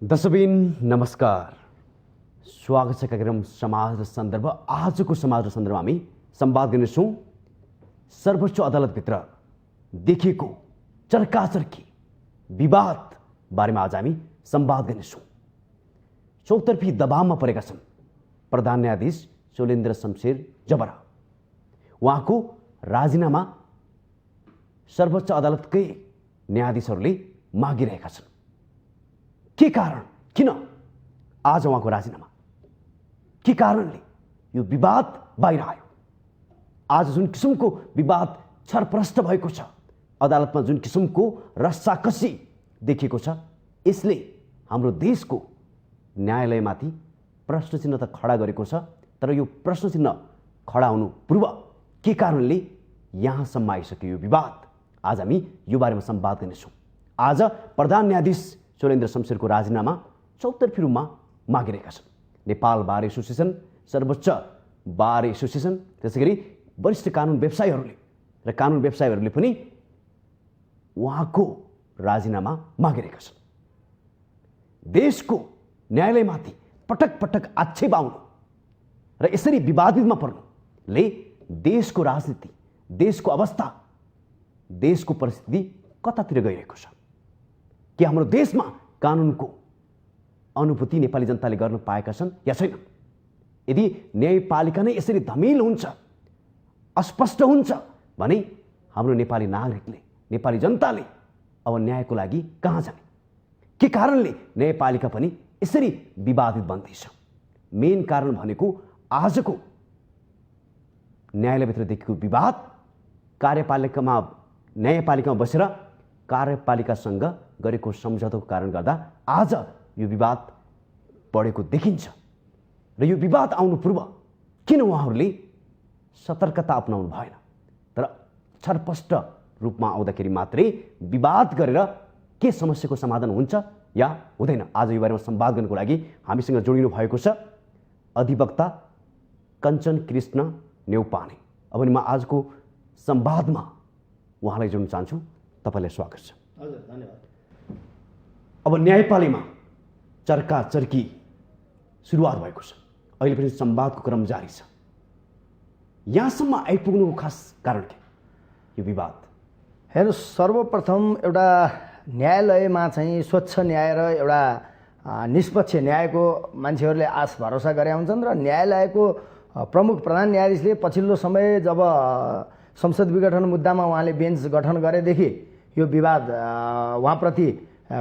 दर्शकबिन नमस्कार, स्वागत छ कार्यक्रम समाज र सन्दर्भ। आजको समाज र सन्दर्भ हामी संवाद गर्नेछौँ सर्वोच्च अदालतभित्र देखिएको चर्काचर्की विवाद बारेमा आज हामी संवाद गर्नेछौँ। चौतर्फी दबावमा परेका छन् प्रधान न्यायाधीश शैलेन्द्र शमशेर जबरा। उहाँको राजीनामा सर्वोच्च अदालतकै न्यायाधीशहरूले मागिरहेका छन्। के कारण, किन आज उहाँको राजीनामा, के कारणले यो विवाद बाहिर आयो? आज जुन किसिमको विवाद छरप्रष्ट भएको छ, अदालतमा जुन किसिमको रस्साकसी देखिएको छ, यसले हाम्रो देशको न्यायालयमाथि प्रश्न चिन्ह त खडा गरेको छ। तर यो प्रश्न चिन्ह खडा हुनु पूर्व के कारणले यहाँसम्म आइसक्यो यो विवाद, आज हामी यो बारेमा संवाद गर्नेछौँ। आज प्रधान न्यायाधीश शैलेन्द्र शमशेरको राजीनामा चौतर्फी रूपमा मागिरहेका छन् नेपाल बार एसोसिएसन, सर्वोच्च बार एसोसिएसन, त्यसैगरी वरिष्ठ कानुन व्यवसायीहरूले र कानुन व्यवसायीहरूले पनि उहाँको राजीनामा मागिरहेका छन्। देशको न्यायालयमाथि पटक पटक आक्षेप आउनु र यसरी विवादितमा पर्नुले देशको राजनीति, देशको अवस्था, देशको परिस्थिति कतातिर गइरहेको छ? के हाम्रो देशमा कानुनको अनुभूति नेपाली जनताले गर्न पाएका छन् या छैन? यदि न्यायपालिका नै यसरी धमिल हुन्छ, अस्पष्ट हुन्छ भने हाम्रो नेपाली नागरिकले, नेपाली जनताले अब न्यायको लागि कहाँ जाने? के कारणले न्यायपालिका पनि यसरी विवादित बन्दैछ? मेन कारण भनेको आजको न्यायालयभित्र देखिएको विवाद, कार्यपालिकामा, न्यायपालिकामा बसेर कार्यपालिकासँग गरेको सम्झौताको कारण गर्दा आज यो विवाद बढेको देखिन्छ। र यो विवाद आउनु पूर्व किन उहाँहरूले सतर्कता अपनाउनु भएन? तर छरपष्ट रूपमा आउँदाखेरि मात्रै विवाद गरेर के समस्याको समाधान हुन्छ या हुँदैन? आज यो बारेमा संवाद गर्नको लागि हामीसँग जोडिनु भएको छ अधिवक्ता कञ्चन कृष्ण नेउपाने। अब नि म आजको संवादमा उहाँलाई जोड्न चाहन्छु। तपाईँलाई स्वागत छ। हजुर, धन्यवाद। अब न्यायपालिकामा चर्काचर्की सुरुवात भएको छ, अहिले पनि संवादको क्रम जारी छ। यहाँसम्म आइपुग्नुको खास कारण के यो विवाद? हेर्नुहोस्, सर्वप्रथम एउटा न्यायालयमा चाहिँ स्वच्छ न्याय र एउटा निष्पक्ष न्यायको मान्छेहरूले आश भरोसा गरे हुन्छन् र न्यायालयको प्रमुख प्रधान न्यायाधीशले पछिल्लो समय जब संसद विघटन मुद्दामा उहाँले बेन्च गठन गरेदेखि यो विवाद उहाँप्रति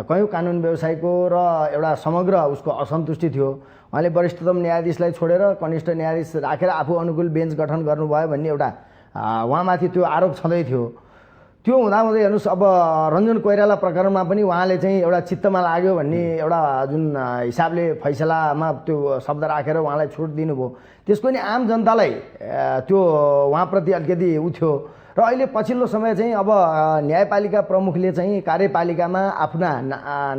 कयौँ कानुन व्यवसायीको र एउटा समग्र उसको असन्तुष्टि थियो। उहाँले वरिष्ठतम न्यायाधीशलाई छोडेर कनिष्ठ न्यायाधीश राखेर आफू अनुकूल बेन्च गठन गर्नुभयो भन्ने एउटा उहाँमाथि त्यो आरोप छँदै थियो। त्यो हुँदाहुँदै हेर्नुहोस्, अब रञ्जन कोइराला प्रकरणमा पनि उहाँले चाहिँ एउटा चित्तमा लाग्यो भन्ने एउटा जुन हिसाबले फैसलामा त्यो शब्द राखेर उहाँलाई छुट दिनुभयो, त्यसको नि आम जनतालाई त्यो उहाँप्रति अलिकति उ थियो। र अहिले पछिल्लो समय चाहिँ अब न्यायपालिका प्रमुखले चाहिँ कार्यपालिकामा आफ्ना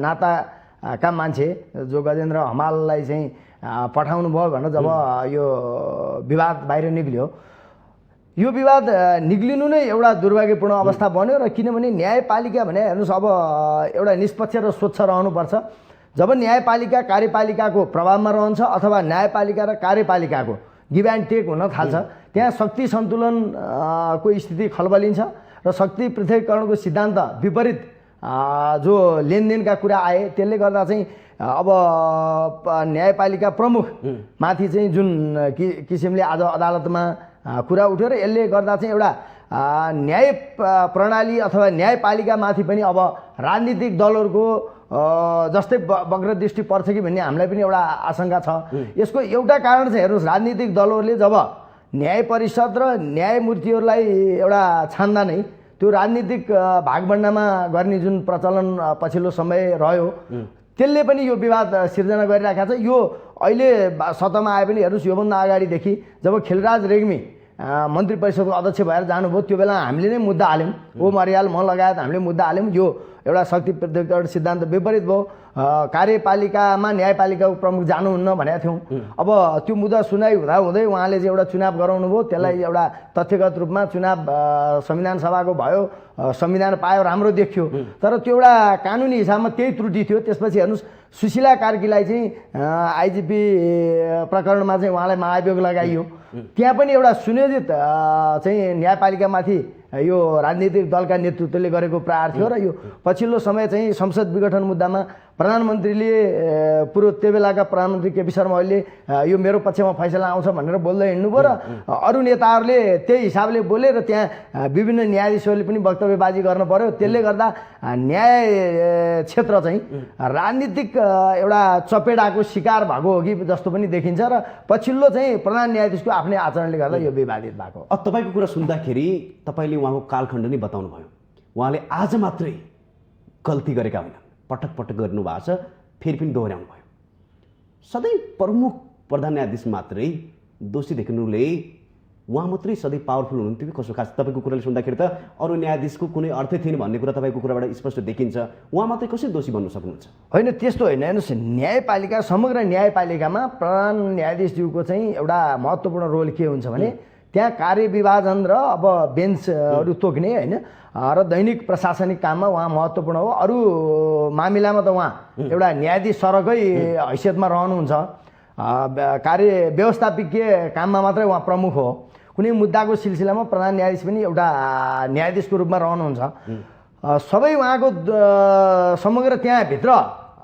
नाताका मान्छे जो गजेन्द्र हमाललाई चाहिँ पठाउनु भयो भनेर जब यो विवाद बाहिर निक्ल्यो, यो विवाद निक्लिनु नै एउटा दुर्भाग्यपूर्ण अवस्था बन्यो। र किनभने न्यायपालिका भने हेर्नुहोस्, अब एउटा निष्पक्ष र स्वच्छ रहनुपर्छ। जब न्यायपालिका कार्यपालिकाको प्रभावमा रहन्छ अथवा न्यायपालिका र कार्यपालिकाको गिभ एन्ड टेक हुन थाल्छ, त्यहाँ शक्ति सन्तुलनको स्थिति खलबलिन्छ र शक्ति पृथकीकरणको सिद्धान्त विपरीत जो लेनदेनका कुरा आए, त्यसले गर्दा चाहिँ अब न्यायपालिका प्रमुख माथि चाहिँ जुन किसिमले आज अदालतमा कुरा उठ्यो र यसले गर्दा चाहिँ एउटा न्याय प्रणाली अथवा न्यायपालिकामाथि पनि अब राजनीतिक दलहरूको जस्तै वक्रदृष्टि पर्छ कि भन्ने हामीलाई पनि एउटा आशंका छ। यसको एउटा कारण चाहिँ हेर्नुहोस्, राजनीतिक दलहरूले जब न्याय परिषद र न्यायमूर्तिहरूलाई एउटा छान्दा नै त्यो राजनीतिक भागभण्डामा गर्ने जुन प्रचलन पछिल्लो समय रह्यो, त्यसले पनि यो विवाद सिर्जना गरिरहेको छ। यो अहिले सत्तामा आए पनि हेर्नुहोस्, योभन्दा अगाडिदेखि जब खिलराज रेग्मी मन्त्री परिषदको अध्यक्ष भएर जानुभयो, त्यो बेला हामीले नै मुद्दा हाल्यौँ, ओ मर्याल म लगायत हामीले मुद्दा हाल्यौँ, यो एउटा शक्ति पृथकीकरण सिद्धान्त विपरीत भयो कार्यपालिकामा न्यायपालिकाको प्रमुख जानुहुन्न भनेका थियौँ। अब त्यो मुद्दा सुनाइ हुँदा हुँदै उहाँले चाहिँ एउटा चुनाव गराउनु भयो, त्यसलाई एउटा तथ्यगत रूपमा चुनाव संविधान सभाको भयो, संविधान पायो, राम्रो देखियो। तर त्यो एउटा कानुनी हिसाबमा त्यही त्रुटि थियो। त्यसपछि हेर्नुहोस् सुशीला कार्कीलाई चाहिँ आइजिपी प्रकरणमा चाहिँ उहाँलाई महाभियोग लगाइयो। त्यहाँ पनि एउटा सुनियोजित चाहिँ न्यायपालिकामाथि यो राजनीतिक दलका नेतृत्वले गरेको प्रहार थियो। र यो पछिल्लो समय चाहिँ संसद विघटन मुद्दामा प्रधानमन्त्रीले त्यो बेलाका प्रधानमन्त्री केपी शर्मा ओलीले यो मेरो पक्षमा फैसला आउँछ भनेर बोल्दै हिँड्नुभयो र अरू नेताहरूले त्यही हिसाबले बोले र त्यहाँ विभिन्न न्यायाधीशहरूले पनि वक्तव्यबाजी गर्नु पर्यो। त्यसले गर्दा न्याय क्षेत्र चाहिँ राजनीतिक एउटा चपेटाको शिकार भएको हो कि जस्तो पनि देखिन्छ र पछिल्लो चाहिँ प्रधान न्यायाधीशको आफ्नै आचरणले गर्दा यो विवादित भएको। अब तपाईँको कुरा सुन्दाखेरि तपाईँले उहाँको कालखण्ड नै बताउनु भयो। उहाँले आज मात्रै गल्ती गरेका होइन, पटक पटक गर्नु भएको छ, फेरि पनि दोहोऱ्याउनु भयो। सधैँ प्रमुख प्रधान न्यायाधीश मात्रै दोषी देखिनुले उहाँ मात्रै सधैँ पावरफुल हुनुहुन्थ्यो कि कसो? खास तपाईँको कुराले सुन्दाखेरि त अरू न्यायाधीशको कुनै अर्थै थिएन भन्ने कुरा तपाईँको कुराबाट स्पष्ट देखिन्छ। उहाँ मात्रै कसरी दोषी भन्नु सक्नुहुन्छ? होइन, त्यस्तो होइन। हेर्नुहोस्, न्यायपालिका समग्र न्यायपालिकामा प्रधान न्यायाधीशज्यूको चाहिँ एउटा महत्त्वपूर्ण रोल के हुन्छ भने त्यहाँ कार्यविभाजन र अब बेन्चहरू तोक्ने होइन र दैनिक प्रशासनिक काममा उहाँ महत्त्वपूर्ण हो। अरू मामिलामा त उहाँ एउटा न्यायाधीश सरकै हैसियतमा रहनुहुन्छ। कार्य व्यवस्थापकीय काममा मात्रै उहाँ प्रमुख हो। कुनै मुद्दाको सिलसिलामा प्रधान न्यायाधीश पनि एउटा न्यायाधीशको रूपमा रहनुहुन्छ। सबै उहाँको समग्र त्यहाँभित्र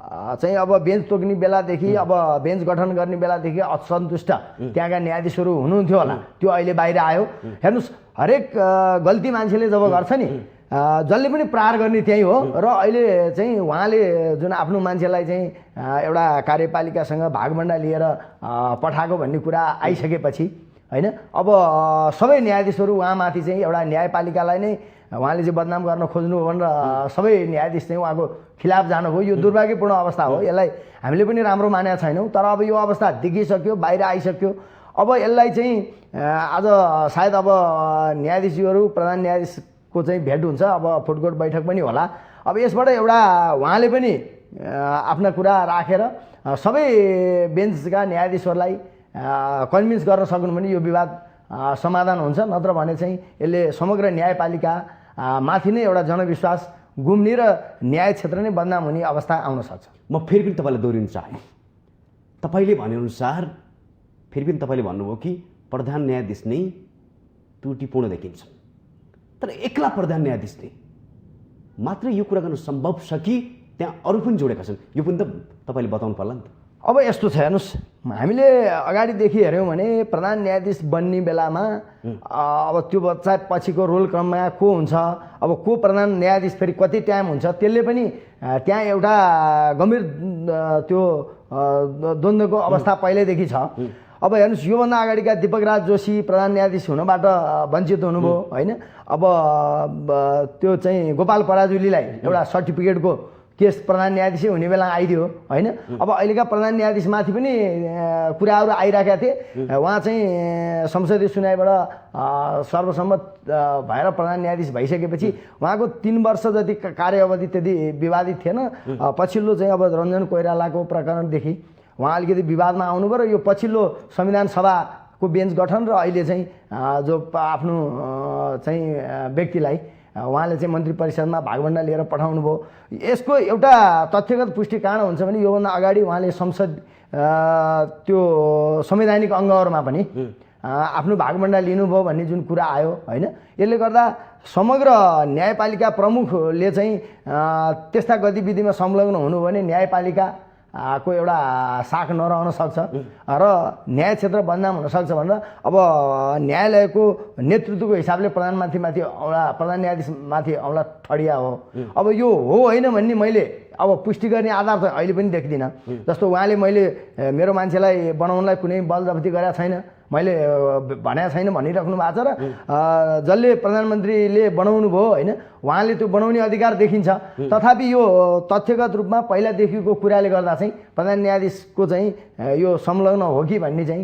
चाहिँ अब बेन्च तोक्ने बेलादेखि अब बेन्च गठन गर्ने बेलादेखि असन्तुष्ट त्यहाँका न्यायाधीशहरू हुनुहुन्थ्यो होला। त्यो अहिले बाहिर आयो। हेर्नुहोस्, हरेक गल्ती मान्छेले जब गर्छ नि जसले पनि प्रहार गर्ने त्यही हो। र अहिले चाहिँ उहाँले जुन आफ्नो मान्छेलाई चाहिँ एउटा कार्यपालिकासँग भागभण्डा लिएर पठाएको भन्ने कुरा आइसकेपछि होइन अब सबै न्यायाधीशहरू उहाँमाथि चाहिँ एउटा न्यायपालिकालाई नै उहाँले चाहिँ बदनाम गर्न खोज्नु हो भनेर सबै न्यायाधीश चाहिँ उहाँको खिलाफ जानुभयो। यो दुर्भाग्यपूर्ण अवस्था हो। यसलाई हामीले पनि राम्रो मानेका छैनौँ। तर अब यो अवस्था देखिसक्यो, बाहिर आइसक्यो। अब यसलाई चाहिँ आज सायद अब न्यायाधीशहरू प्रधान न्यायाधीशको चाहिँ भेट हुन्छ, अब फुटकोट बैठक पनि होला। अब यसबाट एउटा उहाँले पनि आफ्ना कुरा राखेर सबै बेन्चका न्यायाधीशहरूलाई कन्भिन्स गर्न सक्नु भने यो विवाद समाधान हुन्छ। नत्र भने चाहिँ यसले समग्र न्यायपालिका माथि नै एउटा जनविश्वास गुम्ने र न्याय क्षेत्र नै बदनाम हुने अवस्था आउन सक्छ। म फेरि पनि तपाईँलाई दोहोरिन चाहे, तपाईँले भनेअनुसार फेरि पनि तपाईँले भन्नुभयो कि प्रधान न्यायाधीश नै त्रुटिपूर्ण देखिन्छ, तर एक्ला प्रधान न्यायाधीशले मात्रै यो कुरा गर्न सम्भव छ कि त्यहाँ अरू पनि जोडेका छन्? यो पनि त तपाईँले बताउनु पर्ला नि त। अब यस्तो छ, हेर्नुहोस्, हामीले अगाडिदेखि हेऱ्यौँ भने प्रधान न्यायाधीश बन्ने बेलामा अब त्यो बच्चा पछिको रोल क्रममा को हुन्छ, अब को प्रधान न्यायाधीश फेरि कति टाइम हुन्छ, त्यसले पनि त्यहाँ एउटा गम्भीर त्यो द्वन्द्वको अवस्था पहिल्यैदेखि छ। अब हेर्नुहोस्, योभन्दा अगाडिका दीपकराज जोशी प्रधान न्यायाधीश हुनबाट वञ्चित हुनुभयो होइन। अब त्यो चाहिँ गोपाल पराजुलीलाई एउटा सर्टिफिकेटको केस प्रधान न्यायाधीश हुने बेला आइदियो होइन। अब अहिलेका प्रधान न्यायाधीशमाथि पनि कुराहरू आइरहेका थिए। उहाँ चाहिँ संसदीय सुनाइबाट सर्वसम्मत भएर प्रधान न्यायाधीश भइसकेपछि उहाँको 3 वर्ष जति कार्य अवधि त्यति विवादित थिएन। पछिल्लो चाहिँ अब रञ्जन कोइरालाको प्रकरणदेखि उहाँ अलिकति विवादमा आउनुभयो र यो पछिल्लो संविधान सभाको बेन्च गठन र अहिले चाहिँ जो आफ्नो चाहिँ व्यक्तिलाई उहाँले चाहिँ मन्त्री परिषदमा भागभण्डा लिएर पठाउनु भयो। यसको एउटा तथ्यगत पुष्टि कहाँ हुन्छ भने योभन्दा अगाडि उहाँले संसद त्यो संवैधानिक अङ्गहरूमा पनि आफ्नो भागभण्डा लिनुभयो भन्ने जुन कुरा आयो होइन। यसले गर्दा समग्र न्यायपालिका प्रमुखले चाहिँ त्यस्ता गतिविधिमा संलग्न हुनु भने न्यायपालिका को एउटा साख नरहन सक्छ र न्याय क्षेत्र बदनाम हुन सक्छ भनेर अब न्यायालयको नेतृत्वको हिसाबले प्रधान न्यायाधीशमाथि औँला ठडिया हो। अब यो हो होइन भन्ने मैले अब पुष्टि गर्ने आधार त अहिले पनि देख्दिनँ। जस्तो उहाँले मैले मेरो मान्छेलाई बनाउनलाई कुनै बलजफ्ती गरेका छैन, मैले भनेको छैन भनिराख्नु भएको छ र जसले प्रधानमन्त्रीले बनाउनु भयो होइन उहाँले त्यो बनाउने अधिकार देखिन्छ। तथापि यो तथ्यगत रूपमा पहिलादेखिको कुराले गर्दा चाहिँ प्रधान न्यायाधीशको चाहिँ यो संलग्न हो कि भन्ने चाहिँ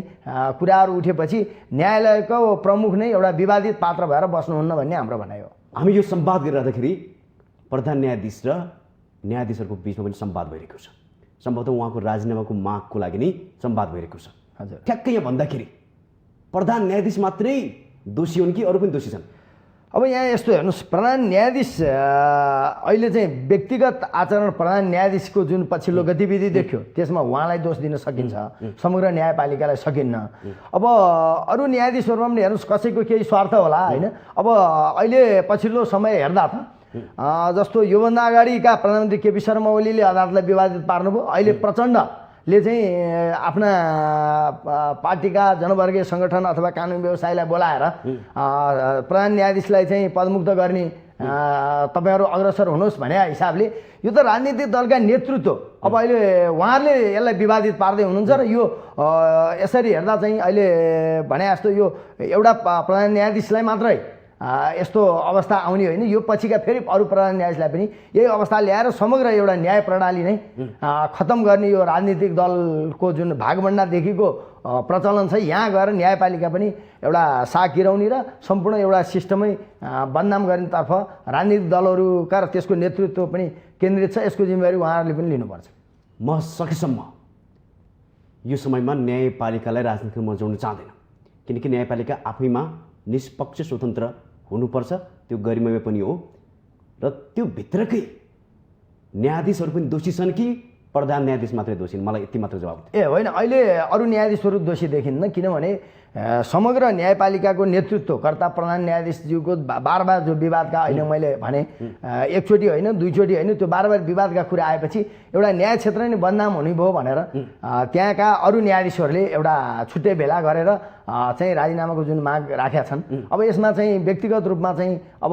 कुराहरू उठेपछि न्यायालयको प्रमुख नै एउटा विवादित पात्र भएर बस्नुहुन्न भन्ने हाम्रो भनाइ हो। हामी यो संवाद गरिरहँदाखेरि प्रधान न्यायाधीश र न्यायाधीशहरूको बिचमा पनि संवाद भइरहेको छ। सम्भवतः उहाँको राजीनामाको मागको लागि नै संवाद भइरहेको छ। हजुर, ठ्याक्कै यहाँ भन्दाखेरि प्रधान न्यायाधीश मात्रै दोषी हुन् कि अरू पनि दोषी छन्? अब यहाँ यस्तो हेर्नुहोस्, प्रधान न्यायाधीश अहिले चाहिँ व्यक्तिगत आचरण प्रधान न्यायाधीशको जुन पछिल्लो गतिविधि देखियो त्यसमा उहाँलाई दोष दिन सकिन्छ, समग्र न्यायपालिकालाई सकिन्न। अब अरू न्यायाधीशहरूमा पनि हेर्नुहोस् कसैको केही स्वार्थ होला होइन। अब अहिले पछिल्लो समय हेर्दा त जस्तो योभन्दा अगाडिका प्रधानमन्त्री केपी शर्मा ओलीले अदालतलाई विवादित पार्नुभयो। अहिले प्रचण्डले चाहिँ आफ्ना पार्टीका जनवर्गीय सङ्गठन अथवा कानुन व्यवसायीलाई बोलाएर प्रधान न्यायाधीशलाई चाहिँ पदमुक्त गर्ने तपाईँहरू अग्रसर हुनुहोस् भन्ने हिसाबले यो त राजनीतिक दलका नेतृत्व अब अहिले उहाँहरूले यसलाई विवादित पार्दै हुनुहुन्छ र यो यसरी हेर्दा चाहिँ अहिले भने जस्तो यो एउटा प्रधान न्यायाधीशलाई मात्रै यस्तो अवस्था आउने होइन, यो पछिका फेरि अरू प्रधान न्यायाधीशलाई पनि यही अवस्था ल्याएर समग्र एउटा न्याय प्रणाली नै खत्तम गर्ने यो राजनीतिक दलको जुन भागभण्डादेखिको प्रचलन छ, यहाँ गएर न्यायपालिका पनि एउटा साग गिराउने र सम्पूर्ण एउटा सिस्टमै बदनाम गर्नेतर्फ राजनीतिक दलहरूका र त्यसको नेतृत्व पनि केन्द्रित छ। यसको जिम्मेवारी उहाँहरूले पनि लिनुपर्छ। म सकेसम्म यो समयमा न्यायपालिकालाई राजनीतिमा जोड्न चाहँदैन, किनकि न्यायपालिका आफैमा निष्पक्ष स्वतन्त्र हुनुपर्छ, त्यो गरिमामय पनि हो। र त्यो भित्रकै न्यायाधीशहरू पनि दोषी छन् कि प्रधान न्यायाधीश मात्रै दोषी? मलाई यति मात्र जवाब ए होइन, अहिले अरू न्यायाधीशहरू दोषी देखिन्न, किनभने समग्र न्यायपालिकाको नेतृत्वकर्ता प्रधान न्यायाधीशज्यूको बार बार जो विवादका अहिले मैले भने एकचोटि होइन दुईचोटि होइन, त्यो बार बार विवादका कुरा आएपछि एउटा न्याय क्षेत्र नै बदनाम हुने भयो भनेर त्यहाँका अरू न्यायाधीशहरूले एउटा छुट्टै भेला गरेर चाहिँ राजीनामाको जुन माग राखेका छन्। अब यसमा चाहिँ व्यक्तिगत रूपमा चाहिँ अब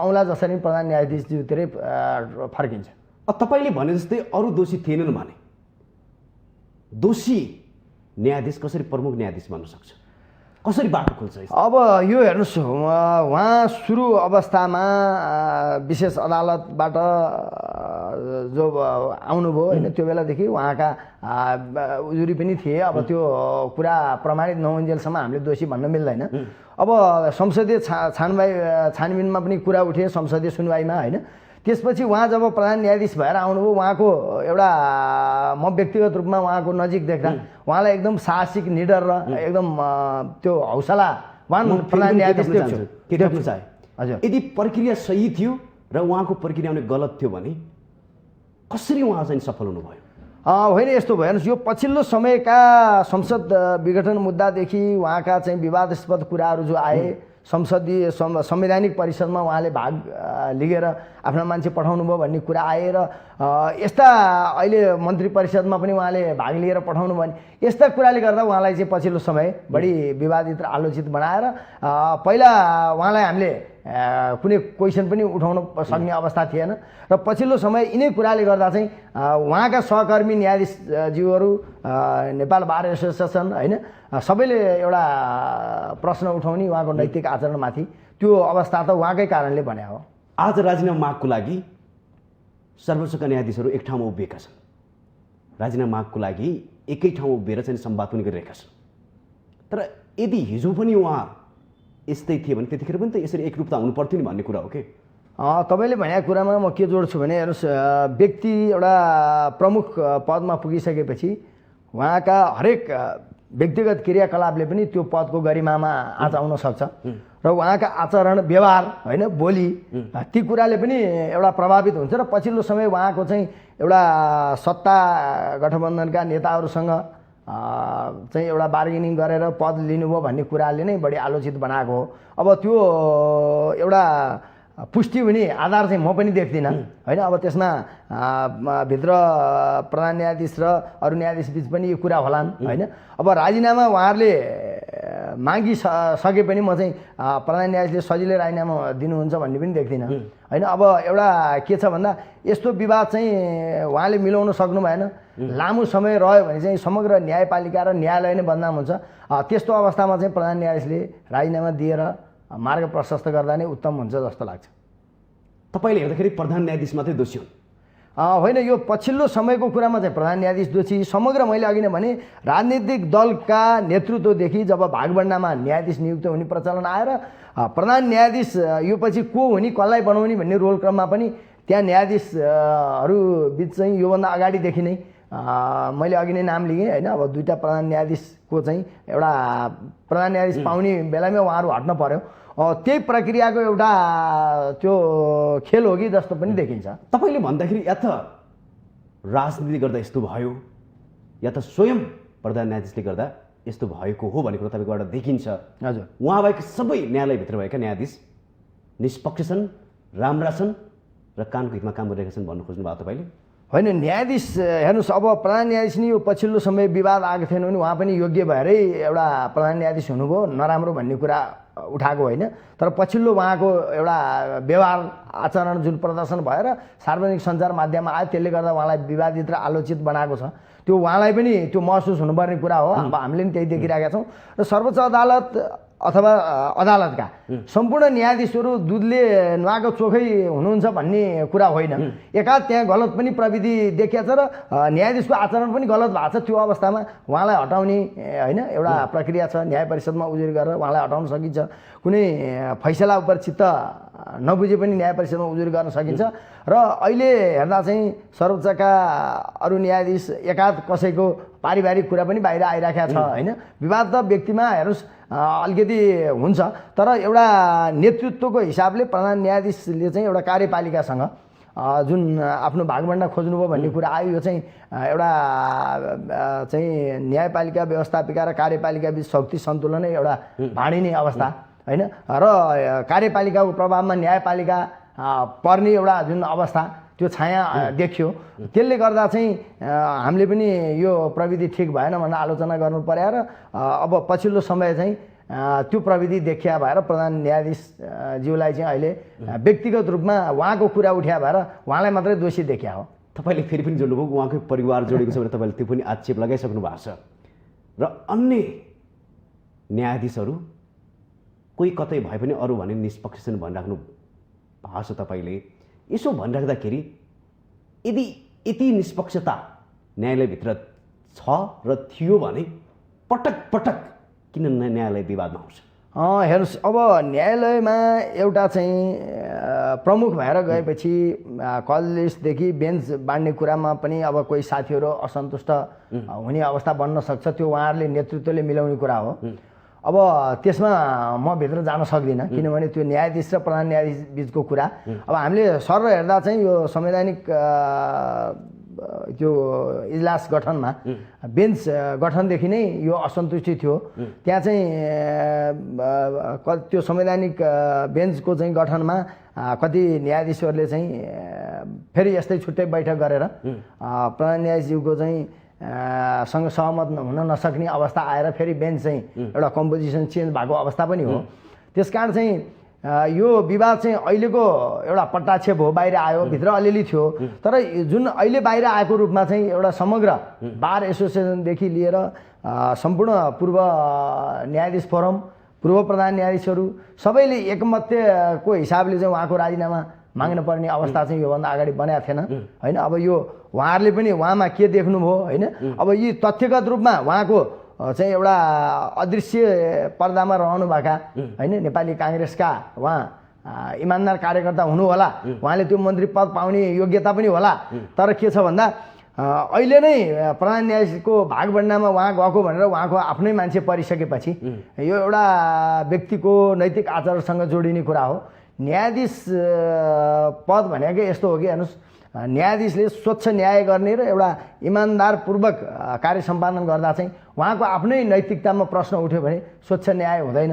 औँला जसरी प्रधान न्यायाधीशज्यूतिरै फर्किन्छ। तपाईँले भने जस्तै अरू दोषी थिएनन् भने दोषी न्यायाधीश कसरी प्रमुख न्यायाधीश बन्न सक्छ? कसरी बाटो खोल्छ? अब यो हेर्नुहोस्, उहाँ सुरु अवस्थामा विशेष अदालतबाट जो आउनुभयो होइन, त्यो बेलादेखि उहाँका उजुरी पनि थिए। अब त्यो कुरा प्रमाणित नहुन्जेलसम्म हामीले दोषी भन्न मिल्दैन। अब संसदीय छानबिनमा पनि कुरा उठे संसदीय सुनवाईमा होइन। त्यसपछि उहाँ जब प्रधान न्यायाधीश भएर आउनुभयो, उहाँको एउटा म व्यक्तिगत रूपमा उहाँको नजिक देख्दा उहाँलाई एकदम साहसिक, निडर र एकदम त्यो हौसलावान प्रधान न्यायाधीश देख्छु। हजुर, यदि प्रक्रिया सही थियो र उहाँको प्रक्रिया पनि गलत थियो भने कसरी उहाँ चाहिँ सफल हुनुभयो? होइन, यस्तो भयो हेर्नुहोस्, यो पछिल्लो समयका संसद विघटन मुद्दादेखि उहाँका चाहिँ विवादास्पद कुराहरू जो आए, संसदीय संवैधानिक परिषदमा उहाँले भाग लिएर आफ्ना मान्छे पठाउनु भयो भन्ने कुरा आएर यस्ता अहिले मन्त्री परिषदमा पनि उहाँले भाग लिएर पठाउनु भयो भने यस्ता कुराले गर्दा उहाँलाई चाहिँ पछिल्लो समय बढी विवादित र आलोचित बनाएर पहिला उहाँलाई हामीले कुनै क्वेसन पनि उठाउन सक्ने अवस्था थिएन र पछिल्लो समय यिनै कुराले गर्दा चाहिँ उहाँका सहकर्मी न्यायाधीशज्यूहरू, नेपाल बार एसोसिएसन होइन, सबैले एउटा प्रश्न उठाउने उहाँको नैतिक आचरणमाथि, त्यो अवस्था त उहाँकै कारणले भने हो। आज राजीनामा मागको लागि सर्वोच्चका न्यायाधीशहरू एक ठाउँमा उभिएका छन्। राजीनामा मागको लागि एकै ठाउँमा उभिएर चाहिँ संवाद पनि गरिरहेका छन्। तर यदि हिजो पनि उहाँ यस्तै थिए भने त्यतिखेर पनि त यसरी एकरूपता हुनु पर्थ्यो नि भन्ने कुरा हो कि? तपाईँले भनेको कुरामा म के जोड्छु भने हेर्नुहोस्, व्यक्ति एउटा प्रमुख पदमा पुगिसकेपछि उहाँका हरेक व्यक्तिगत क्रियाकलापले पनि त्यो पदको गरिमामा आँच आउन सक्छ र उहाँका आचरण, व्यवहार होइन, बोली, ती कुराले पनि एउटा प्रभावित हुन्छ। र पछिल्लो समय उहाँको चाहिँ एउटा सत्ता गठबन्धनका नेताहरूसँग चाहिँ एउटा बार्गेनिङ गरेर पद लिनुभयो भन्ने कुराले नै बढी आलोचित बनाएको हो। अब त्यो एउटा पुष्टि हुने आधार चाहिँ म पनि देख्दिनँ होइन। अब त्यसमा भित्र प्रधान न्यायाधीश र अरू न्यायाधीश बिच पनि यो कुरा होलान् होइन। अब राजीनामा उहाँहरूले मागिसके पनि म चाहिँ प्रधान न्यायाधीशले सजिलै राजीनामा दिनुहुन्छ भन्ने पनि देख्दिनँ होइन। अब एउटा के छ भन्दा यस्तो विवाद चाहिँ उहाँले मिलाउन सक्नु भएन, लामो समय रह्यो भने चाहिँ समग्र न्यायपालिका र न्यायालय नै बदनाम हुन्छ। त्यस्तो अवस्थामा चाहिँ प्रधान न्यायाधीशले राजीनामा दिएर मार्ग प्रशस्त गर्दा नै उत्तम हुन्छ जस्तो लाग्छ। तपाईँले हेर्दाखेरि प्रधान न्यायाधीश मात्रै दोषी हुन्? होइन, यो पछिल्लो समयको कुरामा चाहिँ प्रधान न्यायाधीश दोषी। समग्र मैले अघि नै भने राजनीतिक दलका नेतृत्वदेखि जब भागभण्डामा न्यायाधीश नियुक्त हुने प्रचलन आएर प्रधान न्यायाधीश यो पछि को हुने, कसलाई बनाउने भन्ने रोल क्रममा पनि त्यहाँ न्यायाधीशहरू बिच चाहिँ योभन्दा अगाडिदेखि नै मैले अघि नै नाम लिएँ होइन। अब दुईवटा प्रधान न्यायाधीशको चाहिँ एउटा प्रधान न्यायाधीश पाउने बेलामै उहाँहरू हट्न पर्यो। त्यही प्रक्रियाको एउटा त्यो खेल हो कि जस्तो पनि देखिन्छ। तपाईँले भन्दाखेरि या त राजनीति गर्दा यस्तो भयो या त स्वयं प्रधान न्यायाधीशले गर्दा यस्तो भएको हो भन्ने कुरो तपाईँकोबाट देखिन्छ। हजुर, उहाँ बाहेक सबै न्यायालयभित्र भएका न्यायाधीश निष्पक्ष छन्, राम्रा छन् र कानुनको हितमा काम गरिरहेका छन् भन्नु खोज्नु भयो तपाईँले? होइन, न्यायाधीश हेर्नुहोस्, अब प्रधान न्यायाधीश नि यो पछिल्लो समय विवाद आएको थिएन भने उहाँ पनि योग्य भएरै एउटा प्रधान न्यायाधीश हुनुभयो, नराम्रो भन्ने कुरा उठाएको होइन। तर पछिल्लो उहाँको एउटा व्यवहार आचरण जुन प्रदर्शन भएर सार्वजनिक सञ्चार माध्यममा आयो त्यसले गर्दा उहाँलाई विवादित र आलोचित बनाएको छ। त्यो उहाँलाई पनि त्यो महसुस हुनुपर्ने कुरा हो। अब हामीले पनि त्यही देखिरहेका छौँ। र सर्वोच्च अदालत अथवा अदालतका सम्पूर्ण न्यायाधीशहरू दुधले नुहाएको चोखै हुनुहुन्छ भन्ने कुरा होइन। एकाध त्यहाँ गलत पनि प्रविधि देखिएको छ र न्यायाधीशको आचरण पनि गलत भएको छ। त्यो अवस्थामा उहाँलाई हटाउने होइन एउटा प्रक्रिया छ। न्याय परिषदमा उजुरी गरेर उहाँलाई हटाउन सकिन्छ। कुनै फैसला उपर चित्त नबुझे पनि न्याय परिषदमा उजुरी गर्न सकिन्छ। र अहिले हेर्दा चाहिँ सर्वोच्चका अरू न्यायाधीश एकाध कसैको पारिवारिक कुरा पनि बाहिर आइराखेको छ होइन। विवाद त व्यक्तिमा हेर्नुहोस् अलिकति हुन्छ, तर एउटा नेतृत्वको हिसाबले प्रधान न्यायाधीशले चाहिँ एउटा कार्यपालिकासँग जुन आफ्नो भागभण्डा खोज्नुभयो भन्ने कुरा आयो। यो चाहिँ एउटा चाहिँ न्यायपालिका व्यवस्थापिका र कार्यपालिका बिच शक्ति सन्तुलनै एउटा भाँडिने अवस्था होइन। र कार्यपालिकाको प्रभावमा न्यायपालिका पर्ने एउटा जुन अवस्था त्यो छाया देखियो। त्यसले गर्दा चाहिँ हामीले पनि यो प्रविधि ठिक भएन भनेर आलोचना गर्नु पर्यो। र अब पछिल्लो समय चाहिँ त्यो प्रविधि देखिया भएर प्रधान न्यायाधीशज्यूलाई चाहिँ अहिले व्यक्तिगत रूपमा उहाँको कुरा उठ्या भएर उहाँलाई मात्रै दोषी देखिया हो। तपाईँले फेरि पनि जोड्नुभयो, उहाँकै परिवार जोडेको छ भने तपाईँले त्यो पनि आक्षेप लगाइसक्नु भएको छ। र अन्य न्यायाधीशहरू कोही कतै भए पनि अरू भने निष्पक्ष छन् भनिराख्नु भएको छ तपाईँले। यसो भनिराख्दाखेरि यदि यति निष्पक्षता न्यायालयभित्र छ र थियो भने पटक पटक किन न्यायालय विवादमा आउँछ? हेर्नुहोस्, अब न्यायालयमा एउटा चाहिँ प्रमुख भएर गएपछि कल लिस्टदेखि बेन्च बाँड्ने कुरामा पनि अब कोही साथीहरू असन्तुष्ट हुने अवस्था बन्न सक्छ। त्यो उहाँहरूले नेतृत्वले मिलाउने कुरा हो। अब त्यसमा म भित्र जान सक्दिनँ, किनभने त्यो न्यायाधीश र प्रधान न्यायाधीश बिचको कुरा। अब हामीले सर हेर्दा चाहिँ यो संवैधानिक त्यो इजलास गठनमा बेन्च गठनदेखि नै यो असन्तुष्टि थियो। त्यहाँ चाहिँ त्यो संवैधानिक बेन्चको चाहिँ गठनमा कति न्यायाधीशहरूले चाहिँ फेरि यस्तै छुट्टै बैठक गरेर प्रधान न्यायाधीशज्यूको चाहिँ सँग सहमत हुन नसक्ने अवस्था आएर फेरि बेन्च चाहिँ एउटा कम्पोजिसन चेन्ज भएको अवस्था पनि हो। त्यसकारण चाहिँ यो विवाद चाहिँ अहिलेको एउटा पट्टाक्षेप हो, बाहिर आयो, भित्र अलिअलि थियो। तर जुन अहिले बाहिर आएको रूपमा चाहिँ एउटा समग्र बार एसोसिएसनदेखि लिएर सम्पूर्ण पूर्व न्यायाधीश फोरम, पूर्व प्रधान न्यायाधीशहरू सबैले एकमत्यको हिसाबले चाहिँ उहाँको राजीनामा माग्न पर्ने अवस्था चाहिँ योभन्दा अगाडि बनाएको थिएन होइन। अब यो उहाँहरूले पनि उहाँमा के देख्नुभयो होइन। अब यी तथ्यगत रूपमा उहाँको चाहिँ एउटा अदृश्य पर्दामा रहनुभएका होइन नेपाली काङ्ग्रेसका उहाँ इमान्दार कार्यकर्ता हुनु होला, उहाँले त्यो मन्त्री पद पाउने योग्यता पनि होला। तर के छ भन्दा अहिले नै प्रधान न्यायाधीशको भागभण्डामा उहाँ गएको भनेर उहाँको आफ्नै मान्छे परिसकेपछि यो एउटा व्यक्तिको नैतिक आचरणसँग जोडिने कुरा हो। न्यायाधीश पद भनेकै यस्तो हो कि हेर्नुहोस्, न्यायाधीशले स्वच्छ न्याय गर्ने र एउटा इमान्दारपूर्वक कार्य सम्पादन गर्दा चाहिँ उहाँको आफ्नै नैतिकतामा प्रश्न उठ्यो भने स्वच्छ न्याय हुँदैन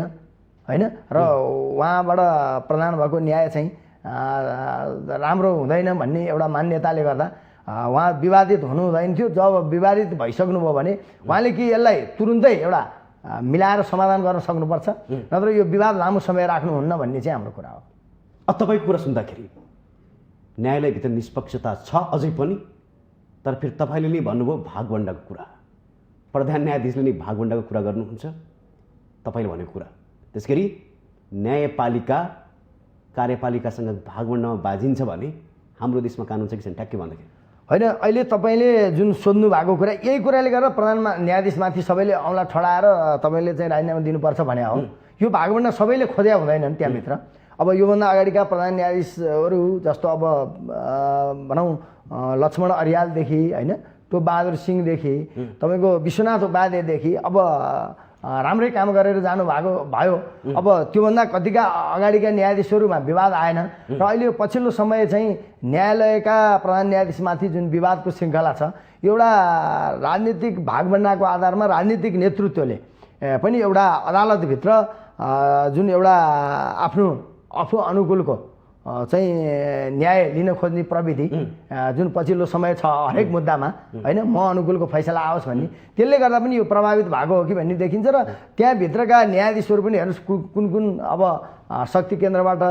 होइन। र उहाँबाट प्रदान भएको न्याय चाहिँ राम्रो हुँदैन भन्ने एउटा मान्यताले गर्दा उहाँ विवादित हुनु हुँदैन थियो। जब विवादित भइसक्नुभयो भने उहाँले कि यसलाई तुरुन्तै एउटा मिलाएर समाधान गर्न सक्नुपर्छ, नत्र यो विवाद लामो समय राख्नुहुन्न भन्ने चाहिँ हाम्रो कुरा हो। अब तपाईँको कुरा सुन्दाखेरि न्यायालयभित्र निष्पक्षता छ अझै पनि, तर फेरि तपाईँले नै भन्नुभयो भागभण्डाको कुरा, प्रधान न्यायाधीशले नै भागभण्डाको कुरा गर्नुहुन्छ तपाईँले भनेको कुरा। त्यसगरी न्यायपालिका कार्यपालिकासँग भागभण्डामा बाजिन्छ भने हाम्रो देशमा कानुन छ कि छैन ठ्याक्कै भन्दाखेरि? होइन, अहिले तपाईँले जुन सोध्नु भएको कुरा यही कुराले गर्दा प्रधान न्यायाधीशमाथि सबैले औँला ठडाएर तपाईँले चाहिँ राजीनामा दिनुपर्छ भने हो। यो भागभण्डा सबैले खोज्या हुँदैनन् त्यहाँभित्र। अब योभन्दा अगाडिका प्रधान न्यायाधीशहरू जस्तो अब भनौँ लक्ष्मण अरियालदेखि होइन टोपबहादुर सिंहदेखि तपाईँको विश्वनाथ उपाध्यायदेखि अब राम्रै काम गरेर जानुभएको भयो। अब त्योभन्दा कतिका अगाडिका न्यायाधीशहरूमा विवाद आएन र अहिले पछिल्लो समय चाहिँ न्यायालयका प्रधान न्यायाधीशमाथि जुन विवादको श्रृङ्खला छ एउटा राजनीतिक भागभण्डाको आधारमा राजनीतिक नेतृत्वले पनि एउटा अदालतभित्र जुन एउटा आफू अनुकूलको चाहिँ न्याय लिन खोज्ने प्रविधि जुन पछिल्लो समय छ हरेक मुद्दामा होइन म अनुकूलको फैसला आओस् भन्ने त्यसले गर्दा पनि यो प्रभावित भएको हो कि भन्ने देखिन्छ र त्यहाँभित्रका न्यायाधीशहरू पनि हेर्नुहोस् कुन कुन अब शक्ति केन्द्रबाट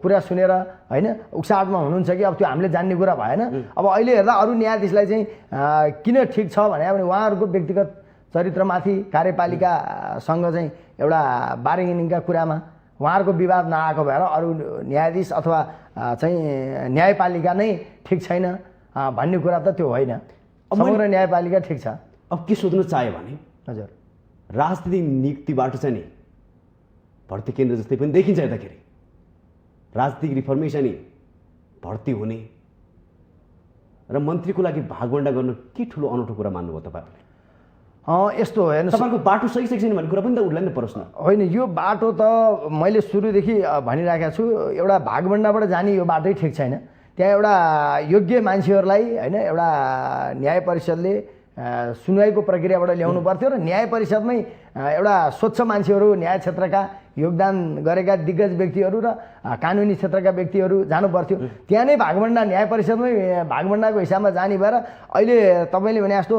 कुरा सुनेर होइन उक्साहटमा हुनुहुन्छ कि अब त्यो हामीले जान्ने कुरा भएन। अब अहिले हेर्दा अरू न्यायाधीशलाई चाहिँ किन ठिक छ भने उहाँहरूको व्यक्तिगत चरित्रमाथि कार्यपालिकासँग चाहिँ एउटा बार्गेनिङका कुरामा उहाँहरूको विवाद नआएको भएर अरू न्यायाधीश अथवा चाहिँ न्यायपालिका नै ठिक छैन भन्ने कुरा त त्यो होइन। समग्र न्यायपालिका ठिक छ। अब के सोध्न चाह्यो भने हजुर राजनीतिक नियुक्तिबाट चाहिँ नि भर्ती केन्द्र जस्तै पनि देखिन्छ हेर्दाखेरि राजनीतिक रिफर्मेसन नि भर्ती हुने र मन्त्रीको लागि भागभण्डा गर्न के ठुलो अनौठो कुरा मान्नुभयो तपाईँहरूले? यस्तो हो हेर्नुहोस् तपाईँको बाटो सही छैन भन्ने कुरा पनि त उठ्ला नि प्रश्न होइन। यो बाटो त मैले सुरुदेखि भनिराखेको छु एउटा भागभण्डाबाट जाने यो बाटै ठिक छैन। त्यहाँ एउटा योग्य मान्छेहरूलाई होइन एउटा न्याय परिषदले सुनवाईको प्रक्रियाबाट ल्याउनु पर्थ्यो र न्याय परिषदमै एउटा स्वच्छ मान्छेहरू न्याय क्षेत्रका योगदान गरेका दिग्गज व्यक्तिहरू र कानुनी क्षेत्रका व्यक्तिहरू जानु पर्थ्यो। त्यहाँ नै भागभण्डा न्याय परिषदमै भागभण्डाको हिसाबमा जाने भएर अहिले तपाईँले भने जस्तो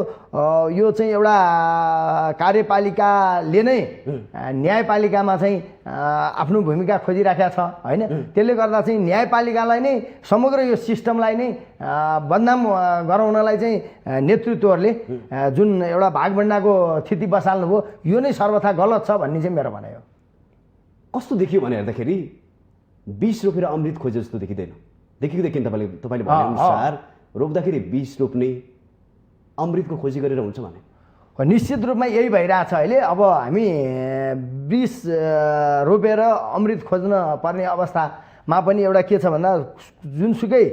यो चाहिँ एउटा कार्यपालिकाले नै न्यायपालिकामा चाहिँ आफ्नो भूमिका खोजिराखेको छ होइन। त्यसले गर्दा चाहिँ न्यायपालिकालाई नै समग्र यो सिस्टमलाई नै बदनाम गराउनलाई चाहिँ नेतृत्वहरूले जुन एउटा भागभण्डाको स्थिति बसाल्नुभयो यो नै सर्वथा गलत छ भन्ने चाहिँ मेरो भनाइ हो। कस्तो देखियो भने हेर्दाखेरि विष रोपेर अमृत खोजे जस्तो देखिँदैन। देखिँदैन तपाईँले भनेअनुसार रोप्दाखेरि विष रोप्ने अमृतको खोजी गरेर हुन्छ भने निश्चित रूपमा यही भइरहेछ अहिले। अब हामी विष रोपेर अमृत खोज्न पर्ने अवस्थामा पनि एउटा के छ भन्दा जुनसुकै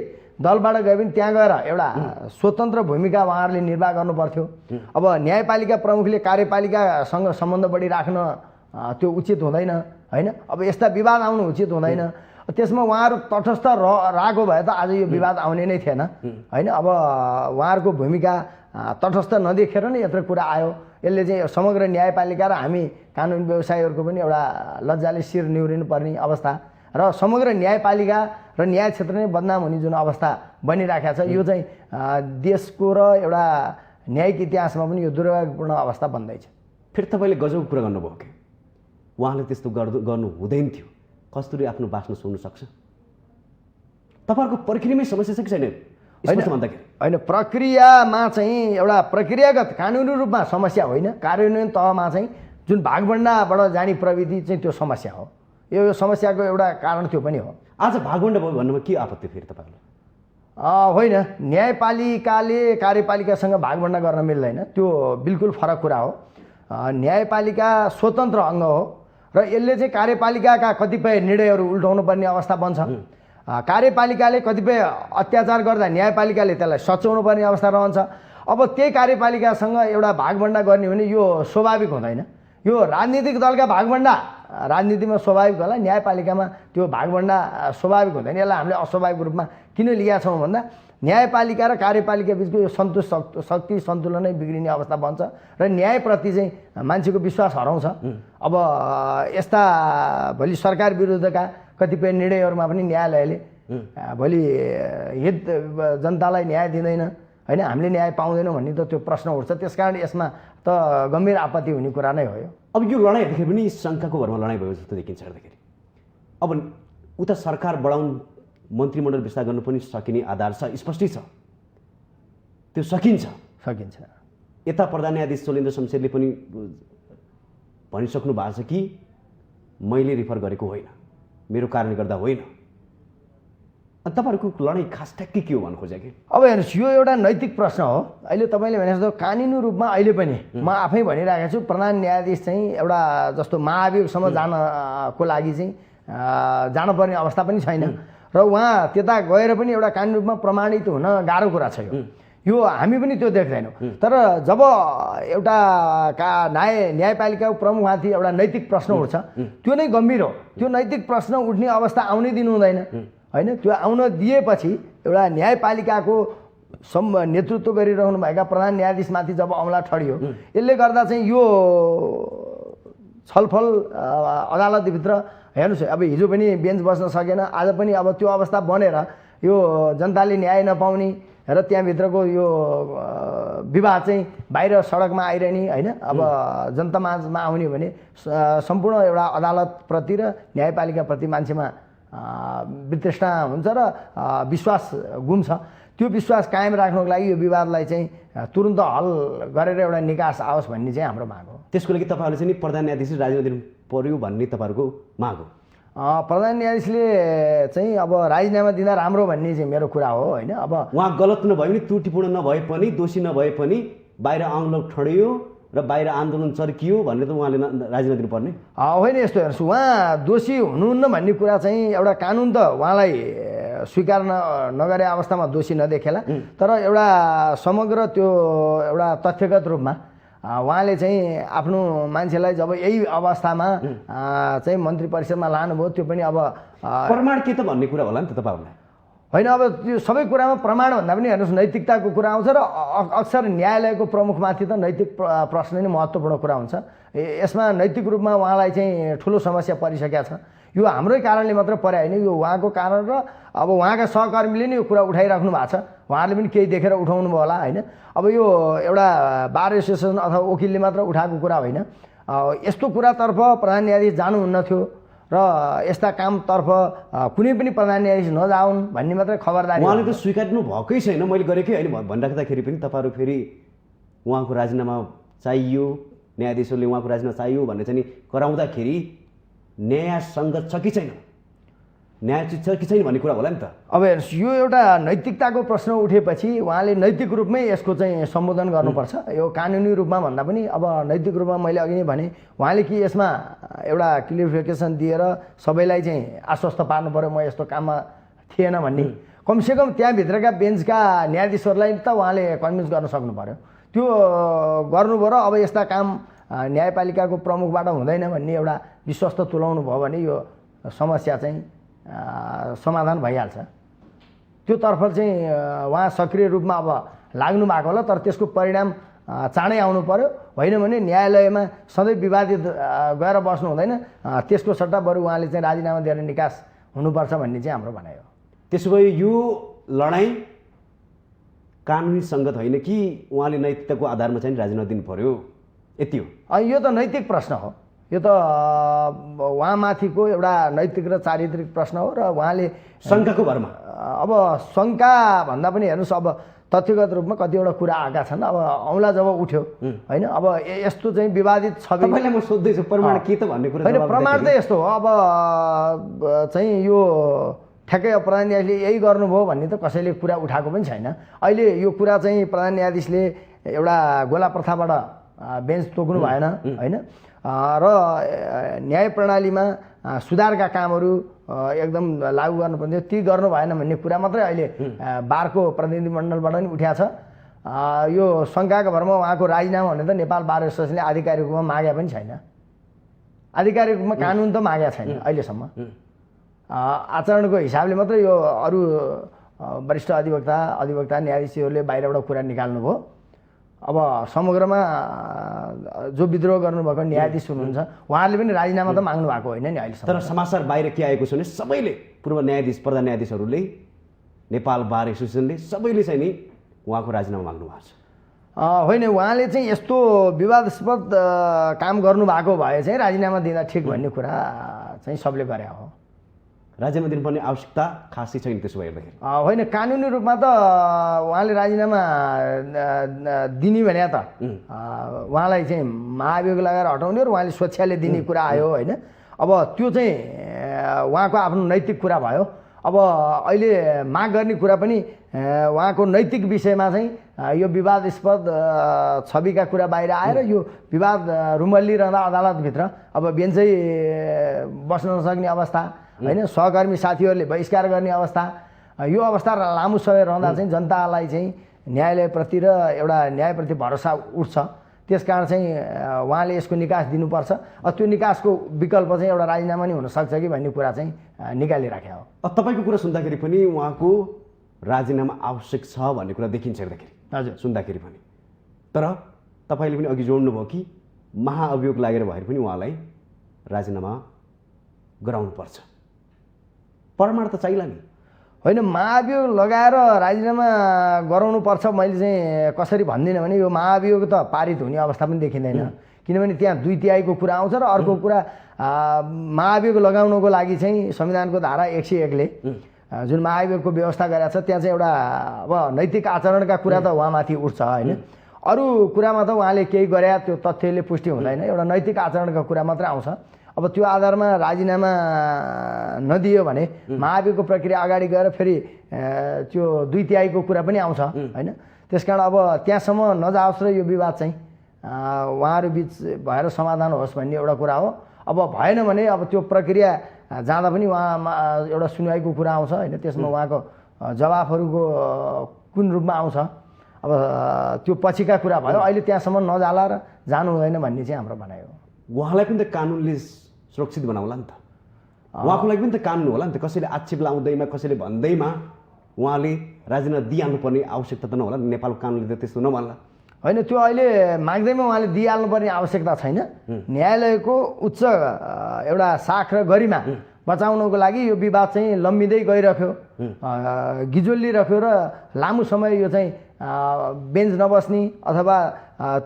दलबाट गए पनि त्यहाँ गएर एउटा स्वतन्त्र भूमिका उहाँहरूले निर्वाह गर्नु पर्थ्यो। अब न्यायपालिका प्रमुखले कार्यपालिकासँग सम्बन्ध बढिराख्न त्यो उचित हुँदैन होइन। अब यस्ता विवाद आउनु उचित हुँदैन। त्यसमा उहाँहरू तटस्थ रहेको भए त आज यो विवाद आउने नै थिएन होइन। अब उहाँहरूको भूमिका तटस्थ नदेखेर नै यत्रो कुरा आयो। यसले चाहिँ समग्र न्यायपालिका र हामी कानुन व्यवसायीहरूको पनि एउटा लज्जाले शिर निहुरिनु पर्ने अवस्था र समग्र न्यायपालिका र न्याय क्षेत्र नै बदनाम हुने जुन अवस्था बनिराखेको छ यो चाहिँ देशको र एउटा न्यायिक इतिहासमा पनि यो दुर्भाग्यपूर्ण अवस्था बन्दैछ। फेरि तपाईँले गजबको कुरा गर्नुभयो कि उहाँले त्यस्तो गर्नु हुँदैन थियो। कस्तुरी आफ्नो बाँच्न सुन्नु सक्छ? तपाईँहरूको प्रक्रियामै समस्या छ कि छैन? होइन प्रक्रियामा चाहिँ एउटा प्रक्रियागत कानुनी रूपमा समस्या होइन, कार्यान्वयन तहमा चाहिँ जुन भागभण्डाबाट जाने प्रविधि चाहिँ त्यो समस्या हो। यो समस्याको एउटा कारण त्यो पनि हो। आज भागभण्डा भयो भन्नुमा के आपत्ति फेरि तपाईँहरूलाई? होइन, न्यायपालिकाले कार्यपालिकासँग भागभण्डा गर्न मिल्दैन, त्यो बिल्कुल फरक कुरा हो। न्यायपालिका स्वतन्त्र अङ्ग हो र यसले चाहिँ कार्यपालिकाका कतिपय निर्णयहरू उल्टाउनु पर्ने अवस्था बन्छ। कार्यपालिकाले कतिपय अत्याचार गर्दा न्यायपालिकाले त्यसलाई सच्याउनु पर्ने अवस्था रहन्छ। अब त्यही कार्यपालिकासँग एउटा भागभण्डा गर्ने भने यो स्वाभाविक हुँदैन। यो राजनीतिक दलका भागभण्डा राजनीतिमा स्वाभाविक होला, न्यायपालिकामा त्यो भागभण्डा स्वाभाविक हुँदैन। यसलाई हामीले अस्वाभाविक रूपमा किन लिएका छौँ भन्दा न्यायपालिका र कार्यपालिका बिचको यो शक्ति सन्तुलनै बिग्रिने अवस्था बन्छ र न्यायप्रति चाहिँ मान्छेको विश्वास हराउँछ। अब यस्ता भोलि सरकार विरुद्धका कतिपय निर्णयहरूमा पनि न्यायालयले भोलि हित जनतालाई न्याय दिँदैन होइन, हामीले न्याय पाउँदैनौँ भन्ने त त्यो प्रश्न उठ्छ। त्यसकारण यसमा त गम्भीर आपत्ति हुने कुरा नै हो। अब यो लडाइँ हेर्दाखेरि पनि शङ्काको भरमा लडाइँ भयो जस्तो देखिन्छ हेर्दाखेरि। अब उता सरकार बढाउनु मन्त्रीमण्डल विस्तार गर्नु पनि सकिने आधार छ, स्पष्टै छ, त्यो सकिन्छ। यता प्रधान न्यायाधीश शैलेन्द्र शमशेरले पनि भनिसक्नु भएको छ कि मैले रिफर गरेको होइन, मेरो कारणले गर्दा होइन। अनि तपाईँहरूको लडाइँ खास ट्याक्कै के हो भन्नु खोजेँ कि? अब हेर्नुहोस्, यो एउटा नैतिक प्रश्न हो। अहिले तपाईँले भने जस्तो कानुनी रूपमा अहिले पनि म आफै भनिरहेको छु, प्रधान न्यायाधीश चाहिँ एउटा जस्तो महाभियोगसम्म जानको लागि चाहिँ जानुपर्ने अवस्था पनि छैन र उहाँ त्यता गएर पनि एउटा कानुनी रूपमा प्रमाणित हुन गाह्रो कुरा छ यो हामी पनि त्यो देख्दैनौँ। तर जब एउटा न्यायपालिकाको प्रमुखमाथि एउटा नैतिक प्रश्न उठ्छ त्यो नै गम्भीर हो। त्यो नैतिक प्रश्न उठ्ने अवस्था आउनै दिनु हुँदैन होइन। त्यो आउन दिएपछि एउटा न्यायपालिकाको नेतृत्व गरिरहनु भएका प्रधान न्यायाधीशमाथि जब औँला ठडियो यसले गर्दा चाहिँ यो छलफल अदालतभित्र हेर्नुहोस् अब हिजो पनि बेन्च बस्न सकेन, आज पनि अब त्यो अवस्था बनेर यो जनताले न्याय नपाउने र त्यहाँभित्रको यो विवाद चाहिँ बाहिर सडकमा आइरहने होइन। अब जनतामाझमा आउने भने सम्पूर्ण एउटा अदालतप्रति र न्यायपालिकाप्रति मान्छेमा वितृष्णा हुन्छ र विश्वास गुम्छ। त्यो विश्वास कायम राख्नको लागि यो विवादलाई चाहिँ तुरुन्त हल गरेर एउटा निकास आओस् भन्ने चाहिँ हाम्रो माग हो। त्यसको लागि तपाईँहरूले चाहिँ प्रधान न्यायाधीश राजीनामा दिनु पर्यो भन्ने तपाईँहरूको माग हो? प्रधान न्यायाधीशले चाहिँ अब राजीनामा दिँदा राम्रो भन्ने चाहिँ मेरो कुरा हो होइन। अब उहाँ गलत नभए पनि त्रुटिपूर्ण नभए पनि दोषी नभए पनि बाहिर औँला ठडियो र बाहिर आन्दोलन चर्कियो भनेर त उहाँले राजीनामा दिनुपर्ने होइन। यस्तो हेर्नुहोस्, उहाँ दोषी हुनुहुन्न भन्ने कुरा चाहिँ एउटा कानुन त उहाँलाई स्वीकार नगरे अवस्थामा दोषी नदेखेला, तर एउटा समग्र त्यो एउटा तथ्यगत रूपमा उहाँले चाहिँ आफ्नो मान्छेलाई जब यही अवस्थामा चाहिँ मन्त्री परिषदमा लानुभयो त्यो पनि अब प्रमाण के त भन्ने कुरा होला नि त तपाईँहरूलाई होइन। अब त्यो सबै कुरामा प्रमाण भन्दा पनि हेर्नुहोस् नैतिकताको कुरा आउँछ र अक्सर न्यायालयको प्रमुखमाथि त नैतिक प्रश्न नै महत्त्वपूर्ण कुरा हुन्छ। यसमा नैतिक रूपमा उहाँलाई चाहिँ ठुलो समस्या परिसकेको छ। यो हाम्रै कारणले मात्र परे होइन, यो उहाँको कारण र अब उहाँका सहकर्मीले नै यो कुरा उठाइराख्नु भएको छ। उहाँहरूले पनि केही देखेर उठाउनु भयो होला होइन। अब यो एउटा बार एसोसिएसन अथवा वकिलले मात्र उठाएको कुरा होइन। यस्तो कुरातर्फ प्रधान न्यायाधीश जानुहुन्न थियो र यस्ता कामतर्फ कुनै पनि प्रधान न्यायाधीश नजाउन् भन्ने मात्रै खबरदारी। उहाँले त स्वीकार्नु भएकै छैन, मैले गरेकै होइन भनिराख्दाखेरि पनि तपाईँहरू फेरि उहाँको राजीनामा चाहियो, न्यायाधीशहरूले उहाँको राजीनामा चाहियो भन्ने चाहिँ कराउँदाखेरि न्याय सङ्गत छ कि छैन, न्याय छ कि छैन भन्ने कुरा होला नि त। अब हेर्नुहोस्, यो एउटा नैतिकताको प्रश्न उठेपछि उहाँले नैतिक रूपमै यसको चाहिँ सम्बोधन गर्नुपर्छ। यो कानुनी रूपमा भन्दा पनि अब नैतिक रूपमा मैले अघि नै भने उहाँले कि यसमा एउटा क्लियरिफिकेसन दिएर सबैलाई चाहिँ आश्वस्त पार्नु पऱ्यो म यस्तो काममा थिएन भन्ने। कमसेकम त्यहाँभित्रका बेन्चका न्यायाधीशहरूलाई त उहाँले कन्भिन्स गर्न सक्नु पऱ्यो। त्यो गर्नुभयो र अब यस्ता काम न्यायपालिकाको प्रमुखबाट हुँदैन भन्ने एउटा विश्वस्त तुल्याउनु भयो भने यो समस्या चाहिँ समाधान भइहाल्छ। त्योतर्फ चाहिँ उहाँ सक्रिय रूपमा अब लाग्नु भएको होला, तर त्यसको परिणाम चाँडै आउनु पर्यो। होइन भने न्यायालयमा सधैँ विवादित गएर बस्नु हुँदैन, त्यसको सट्टा बरु उहाँले चाहिँ राजीनामा दिएर निकास हुनुपर्छ भन्ने चाहिँ हाम्रो भनाइ हो। त्यसो भए यो लडाइँ कानुनी सङ्गत होइन कि उहाँले नैतिकताको आधारमा चाहिँ राजीनामा दिनु पर्यो, यति हो? यो त नैतिक प्रश्न हो। यो त उहाँमाथिको एउटा नैतिक र चारित्रिक प्रश्न हो र उहाँले शङ्काको भरमा अब शङ्का भन्दा पनि हेर्नुहोस्, अब तथ्यगत रूपमा कतिवटा कुरा आएका छन्। अब औँला जब उठ्यो होइन, अब यस्तो चाहिँ विवादित छ। तपाईँलाई म सोध्दैछु प्रमाण के त भन्ने कुरा होइन, प्रमाण त यस्तो हो। अब चाहिँ यो ठ्याक्कै प्रधान न्यायाधीशले यही गर्नुभयो भन्ने त कसैले कुरा उठाएको पनि छैन। अहिले यो कुरा चाहिँ प्रधान न्यायाधीशले एउटा गोला प्रथाबाट बेन्च तोक्नु भएन होइन, र न्याय प्रणालीमा सुधारका कामहरू एकदम लागू गर्नुपर्ने ती गर्नु भएन भन्ने कुरा मात्रै अहिले बारको प्रतिनिधिमण्डलबाट पनि उठ्या छ। यो शङ्काको भरमा उहाँको राजीनामा भने त नेपाल बार एसोसिएसनले आधिकारिक रूपमा मागेको पनि छैन, आधिकारिक रूपमा कानुन त मागेको छैन अहिलेसम्म। आचरणको हिसाबले मात्रै यो अरू वरिष्ठ अधिवक्ता न्यायाधीशहरूले बाहिरबाट कुरा निकाल्नुभयो। अब समग्रमा जो विद्रोह गर्नुभएको न्यायाधीश हुनुहुन्छ उहाँहरूले पनि राजीनामा त माग्नु भएको होइन नि अहिलेसम्म। तर समाचार बाहिर के आएको छ भने सबैले पूर्व न्यायाधीश प्रधान न्यायाधीशहरूले नेपाल बार एसोसिएसनले सबैले चाहिँ नि उहाँको राजीनामा माग्नु भएको छ। होइन, उहाँले चाहिँ यस्तो विवादास्पद काम गर्नुभएको भए चाहिँ राजीनामा दिँदा ठिक भन्ने कुरा चाहिँ सबले गरे हो। राजीनामा दिनुपर्ने आवश्यकता खासै छैन त्यसो भए हेर्दाखेरि? होइन, कानुनी रूपमा त उहाँले राजीनामा दिने भने त उहाँलाई चाहिँ महाभियोग लगाएर हटाउने र उहाँले स्वेच्छाले दिने कुरा आयो होइन। अब त्यो चाहिँ उहाँको आफ्नो नैतिक कुरा भयो। अब अहिले माग गर्ने कुरा पनि उहाँको नैतिक विषयमा चाहिँ यो विवादास्पद छविका कुरा बाहिर आएर यो विवाद रुमल्लिरहँदा अदालतभित्र अब बेन्चै बस्न नसक्ने अवस्था होइन, सहकर्मी साथीहरूले बहिष्कार गर्ने अवस्था, यो अवस्था लामो समय रहँदा चाहिँ जनतालाई चाहिँ न्यायालयप्रति र एउटा न्यायप्रति भरोसा उठ्छ। त्यसकारण चाहिँ उहाँले यसको निकास दिनुपर्छ। त्यो निकासको विकल्प चाहिँ एउटा राजीनामा नै हुनसक्छ कि भन्ने कुरा चाहिँ निकालिराख्या हो। तपाईँको कुरा सुन्दाखेरि पनि उहाँको राजीनामा आवश्यक छ भन्ने कुरा देखिन्छ हेर्दाखेरि, हजुर, सुन्दाखेरि पनि। तर तपाईँले पनि अघि जोड्नुभयो कि महाअभियोग लागेर भएर पनि उहाँलाई राजीनामा गराउनुपर्छ। परमाणु त चाहिला नि होइन, महाभियोग लगाएर राजीनामा गराउनुपर्छ मैले चाहिँ कसरी भन्दिनँ भने यो महाभियोग त पारित हुने अवस्था पनि देखिँदैन। किनभने त्यहाँ 2/3 कुरा आउँछ र अर्को कुरा महाभियोग लगाउनको लागि चाहिँ संविधानको धारा 101ले जुन महाभियोगको व्यवस्था गरेको छ त्यहाँ चाहिँ एउटा अब नैतिक आचरणका कुरा त उहाँमाथि उठ्छ होइन। अरू कुरामा त उहाँले केही गरे त्यो तथ्यले पुष्टि हुँदैन, एउटा नैतिक आचरणका कुरा मात्रै आउँछ। अब त्यो आधारमा राजीनामा नदियो भने महाभियोगको प्रक्रिया अगाडि गएर फेरि त्यो 2/3 कुरा पनि आउँछ होइन। त्यसकारण अब त्यहाँसम्म नजाओस् र यो विवाद चाहिँ उहाँहरू बिच भएर समाधान होस् भन्ने एउटा कुरा हो। अब भएन भने अब त्यो प्रक्रिया जाँदा पनि उहाँमा एउटा सुनवाईको कुरा आउँछ होइन, त्यसमा उहाँको जवाफहरूको कुन रूपमा आउँछ अब त्यो पछिका कुरा भयो। अहिले त्यहाँसम्म नजाला र जानु हुँदैन भन्ने चाहिँ हाम्रो भनाइ हो। उहाँलाई पनि त कानुनले सुरक्षित बनाउला नि त, उहाँको लागि पनि त कानुन होला नि त। कसैले आक्षेप लाउँदैमा कसैले भन्दैमा उहाँले राजीनामा दिइहाल्नुपर्ने आवश्यकता त नहोला, नेपालको कानुनले त त्यस्तो नभन्ला होइन। त्यो अहिले माग्दैमा उहाँले दिइहाल्नुपर्ने आवश्यकता छैन। न्यायालयको उच्च एउटा साख र गरिमा बचाउनको लागि यो विवाद चाहिँ लम्बिँदै गइरह्यो, गिजोलिरह्यो र लामो समय यो चाहिँ बेन्च नबस्ने अथवा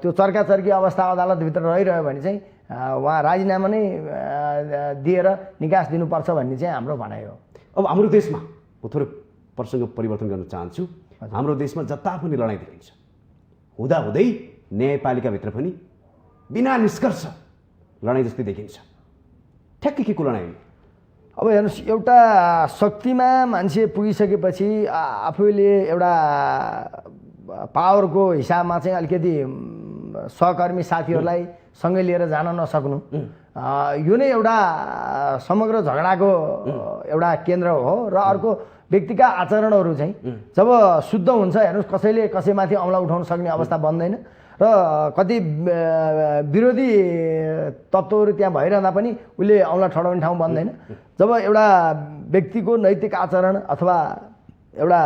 त्यो चर्काचर्की अवस्था अदालतभित्र रहिरह्यो भने चाहिँ उहाँ राजीनामा नै दिएर निकास दिनुपर्छ भन्ने चाहिँ हाम्रो भनाइ हो। अब हाम्रो देशमा म थोरै प्रसङ्ग परिवर्तन गर्न चाहन्छु। हाम्रो देशमा जता पनि लडाइँ देखिन्छ, हुँदाहुँदै न्यायपालिकाभित्र पनि बिना निष्कर्ष लडाइँ जस्तै देखिन्छ। ठ्याक्कै के को लडाइँ? अब हेर्नुहोस्, एउटा शक्तिमा मान्छे पुगिसकेपछि आफूले एउटा पावरको हिसाबमा चाहिँ अलिकति सहकर्मी साथीहरूलाई सँगै लिएर जान नसक्नु यो नै एउटा समग्र झगडाको एउटा केन्द्र हो। र अर्को व्यक्तिका आचरणहरू चाहिँ जब शुद्ध हुन्छ, हेर्नुहोस् कसैले कसैमाथि औँला उठाउन सक्ने अवस्था बन्दैन र कति विरोधी तत्त्वहरू त्यहाँ भइरहँदा पनि उसले औँला ठडाउने ठाउँ बन्दैन। जब एउटा व्यक्तिको नैतिक आचरण अथवा एउटा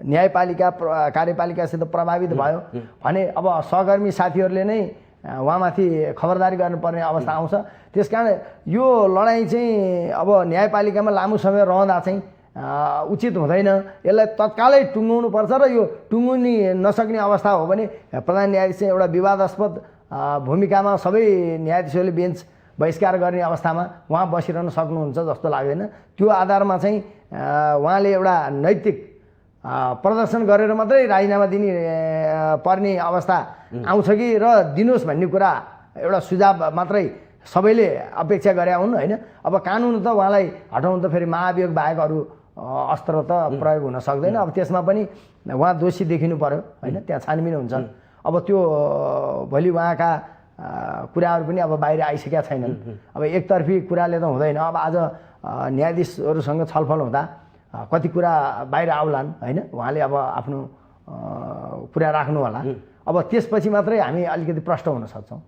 न्यायपालिका कार्यपालिकासित प्रभावित भयो भने अब सहकर्मी साथीहरूले नै उहाँमाथि खबरदारी गर्नुपर्ने अवस्था आउँछ। त्यसकारण यो लडाइँ चाहिँ अब न्यायपालिकामा लामो समय रहँदा चाहिँ उचित हुँदैन। यसलाई तत्कालै टुङ्गाउनुपर्छ र यो टुङ्गाउनी नसक्ने अवस्था हो भने प्रधान न्यायाधीश चाहिँ एउटा विवादास्पद भूमिकामा सबै न्यायाधीशहरूले बेन्च बहिष्कार गर्ने अवस्थामा उहाँ बसिरहन सक्नुहुन्छ जस्तो लाग्दैन। त्यो आधारमा चाहिँ उहाँले एउटा नैतिक प्रदर्शन गरेर मात्रै राजीनामा दिने पर्ने अवस्था आउँछ कि र दिनुहोस् भन्ने कुरा एउटा सुझाव मात्रै सबैले अपेक्षा गरे हुन् होइन। अब कानुन त उहाँलाई हटाउनु त फेरि महाभियोग बाहेक अरू अस्त्र त प्रयोग हुन सक्दैन। अब त्यसमा पनि उहाँ दोषी देखिनु पर्यो होइन, त्यहाँ छानबिन हुन्छ। अब त्यो भोलि उहाँका कुराहरू पनि अब बाहिर आइसकेका छैनन्। अब एकतर्फी कुराले त हुँदैन। अब आज न्यायाधीशहरूसँग छलफल हुँदा कति कुरा बाहिर आउलान् होइन, उहाँले अब आफ्नो कुरा राख्नु होला। अब त्यसपछि मात्रै हामी अलिकति प्रष्ट हुन सक्छौँ।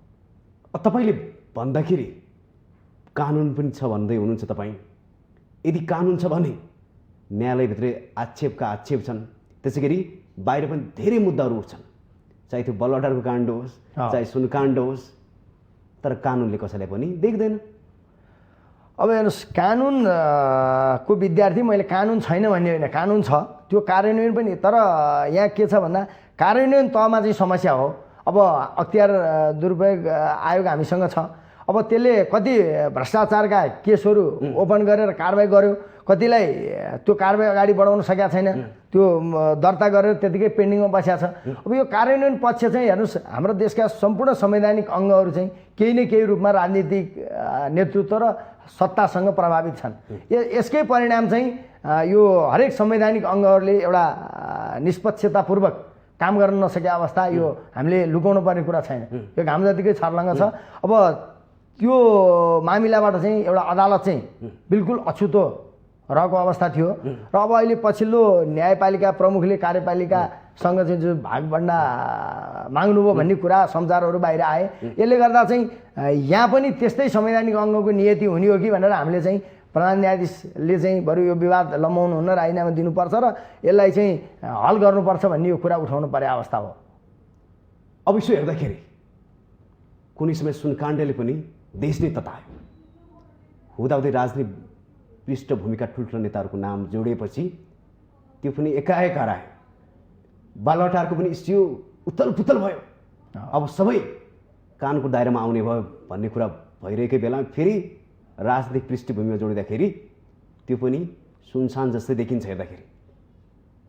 तपाईँले भन्दाखेरि कानुन पनि छ भन्दै हुनुहुन्छ तपाईँ। यदि कानुन छ भने न्यायालयभित्र आक्षेपका आक्षेप छन्, त्यसै गरी बाहिर पनि धेरै मुद्दाहरू उठ्छन्, चाहे त्यो बलवाटारको काण्ड होस् चाहे सुनकाण्ड होस्, तर कानुनले कसैलाई पनि देख्दैन। अब हेर्नुहोस्, कानुनको विद्यार्थी मैले कानुन छैन भन्ने होइन, कानुन छ, त्यो कार्यान्वयन पनि। तर यहाँ के छ भन्दा कार्यान्वयन तहमा चाहिँ समस्या हो। अब अख्तियार दुरुपयोग आयोग हामीसँग छ। अब त्यसले कति भ्रष्टाचारका केसहरू ओपन गरेर कारबाही गर्यो, कतिलाई त्यो कारबाही अगाडि बढाउन सकेका छैन, त्यो दर्ता गरेर त्यतिकै पेन्डिङमा बसेको छ। अब यो कार्यान्वयन पक्ष चाहिँ हेर्नुहोस्, हाम्रो देशका सम्पूर्ण संवैधानिक अङ्गहरू चाहिँ केही न केही रूपमा राजनीतिक नेतृत्व र सत्तासँग प्रभावित छन्। यसकै परिणाम चाहिँ यो हरेक संवैधानिक अङ्गहरूले एउटा निष्पक्षतापूर्वक काम गर्न नसकेको अवस्था, यो हामीले लुकाउनु पर्ने कुरा छैन, यो घाम जतिकै छर्लङ्ग छ। अब त्यो मामिलाबाट चाहिँ एउटा अदालत चाहिँ बिल्कुल अछुतो रहेको अवस्था थियो र अब अहिले पछिल्लो न्यायपालिका प्रमुखले कार्यपालिकासँग चाहिँ जो भागभन्डा माग्नुभयो भन्ने कुरा समाचारहरू बाहिर आए। यसले गर्दा चाहिँ यहाँ पनि त्यस्तै संवैधानिक अङ्गको नियति हुने हो कि भनेर हामीले चाहिँ प्रधान न्यायाधीशले चाहिँ बरु यो विवाद लम्बाउनु हुन राजीनामा दिनुपर्छ र यसलाई चाहिँ हल गर्नुपर्छ भन्ने यो कुरा उठाउनु परे अवस्था हो। अब यसो हेर्दाखेरि कुनै समय सुनकाण्डले पनि देश नै ततायो। हुँदाहुँदै राजनीति पृष्ठभूमिका ठुल्ठुला नेताहरूको नाम जोडिएपछि त्यो पनि एकाएक हरायो। बालुवाटारको पनि इस्यु उथल पुथल भयो। अब सबै कानुनको दायरामा आउने भयो भन्ने कुरा भइरहेकै बेलामा फेरि राजनीतिक पृष्ठभूमिमा जोडिँदाखेरि त्यो पनि सुनसान जस्तै देखिन्छ हेर्दाखेरि।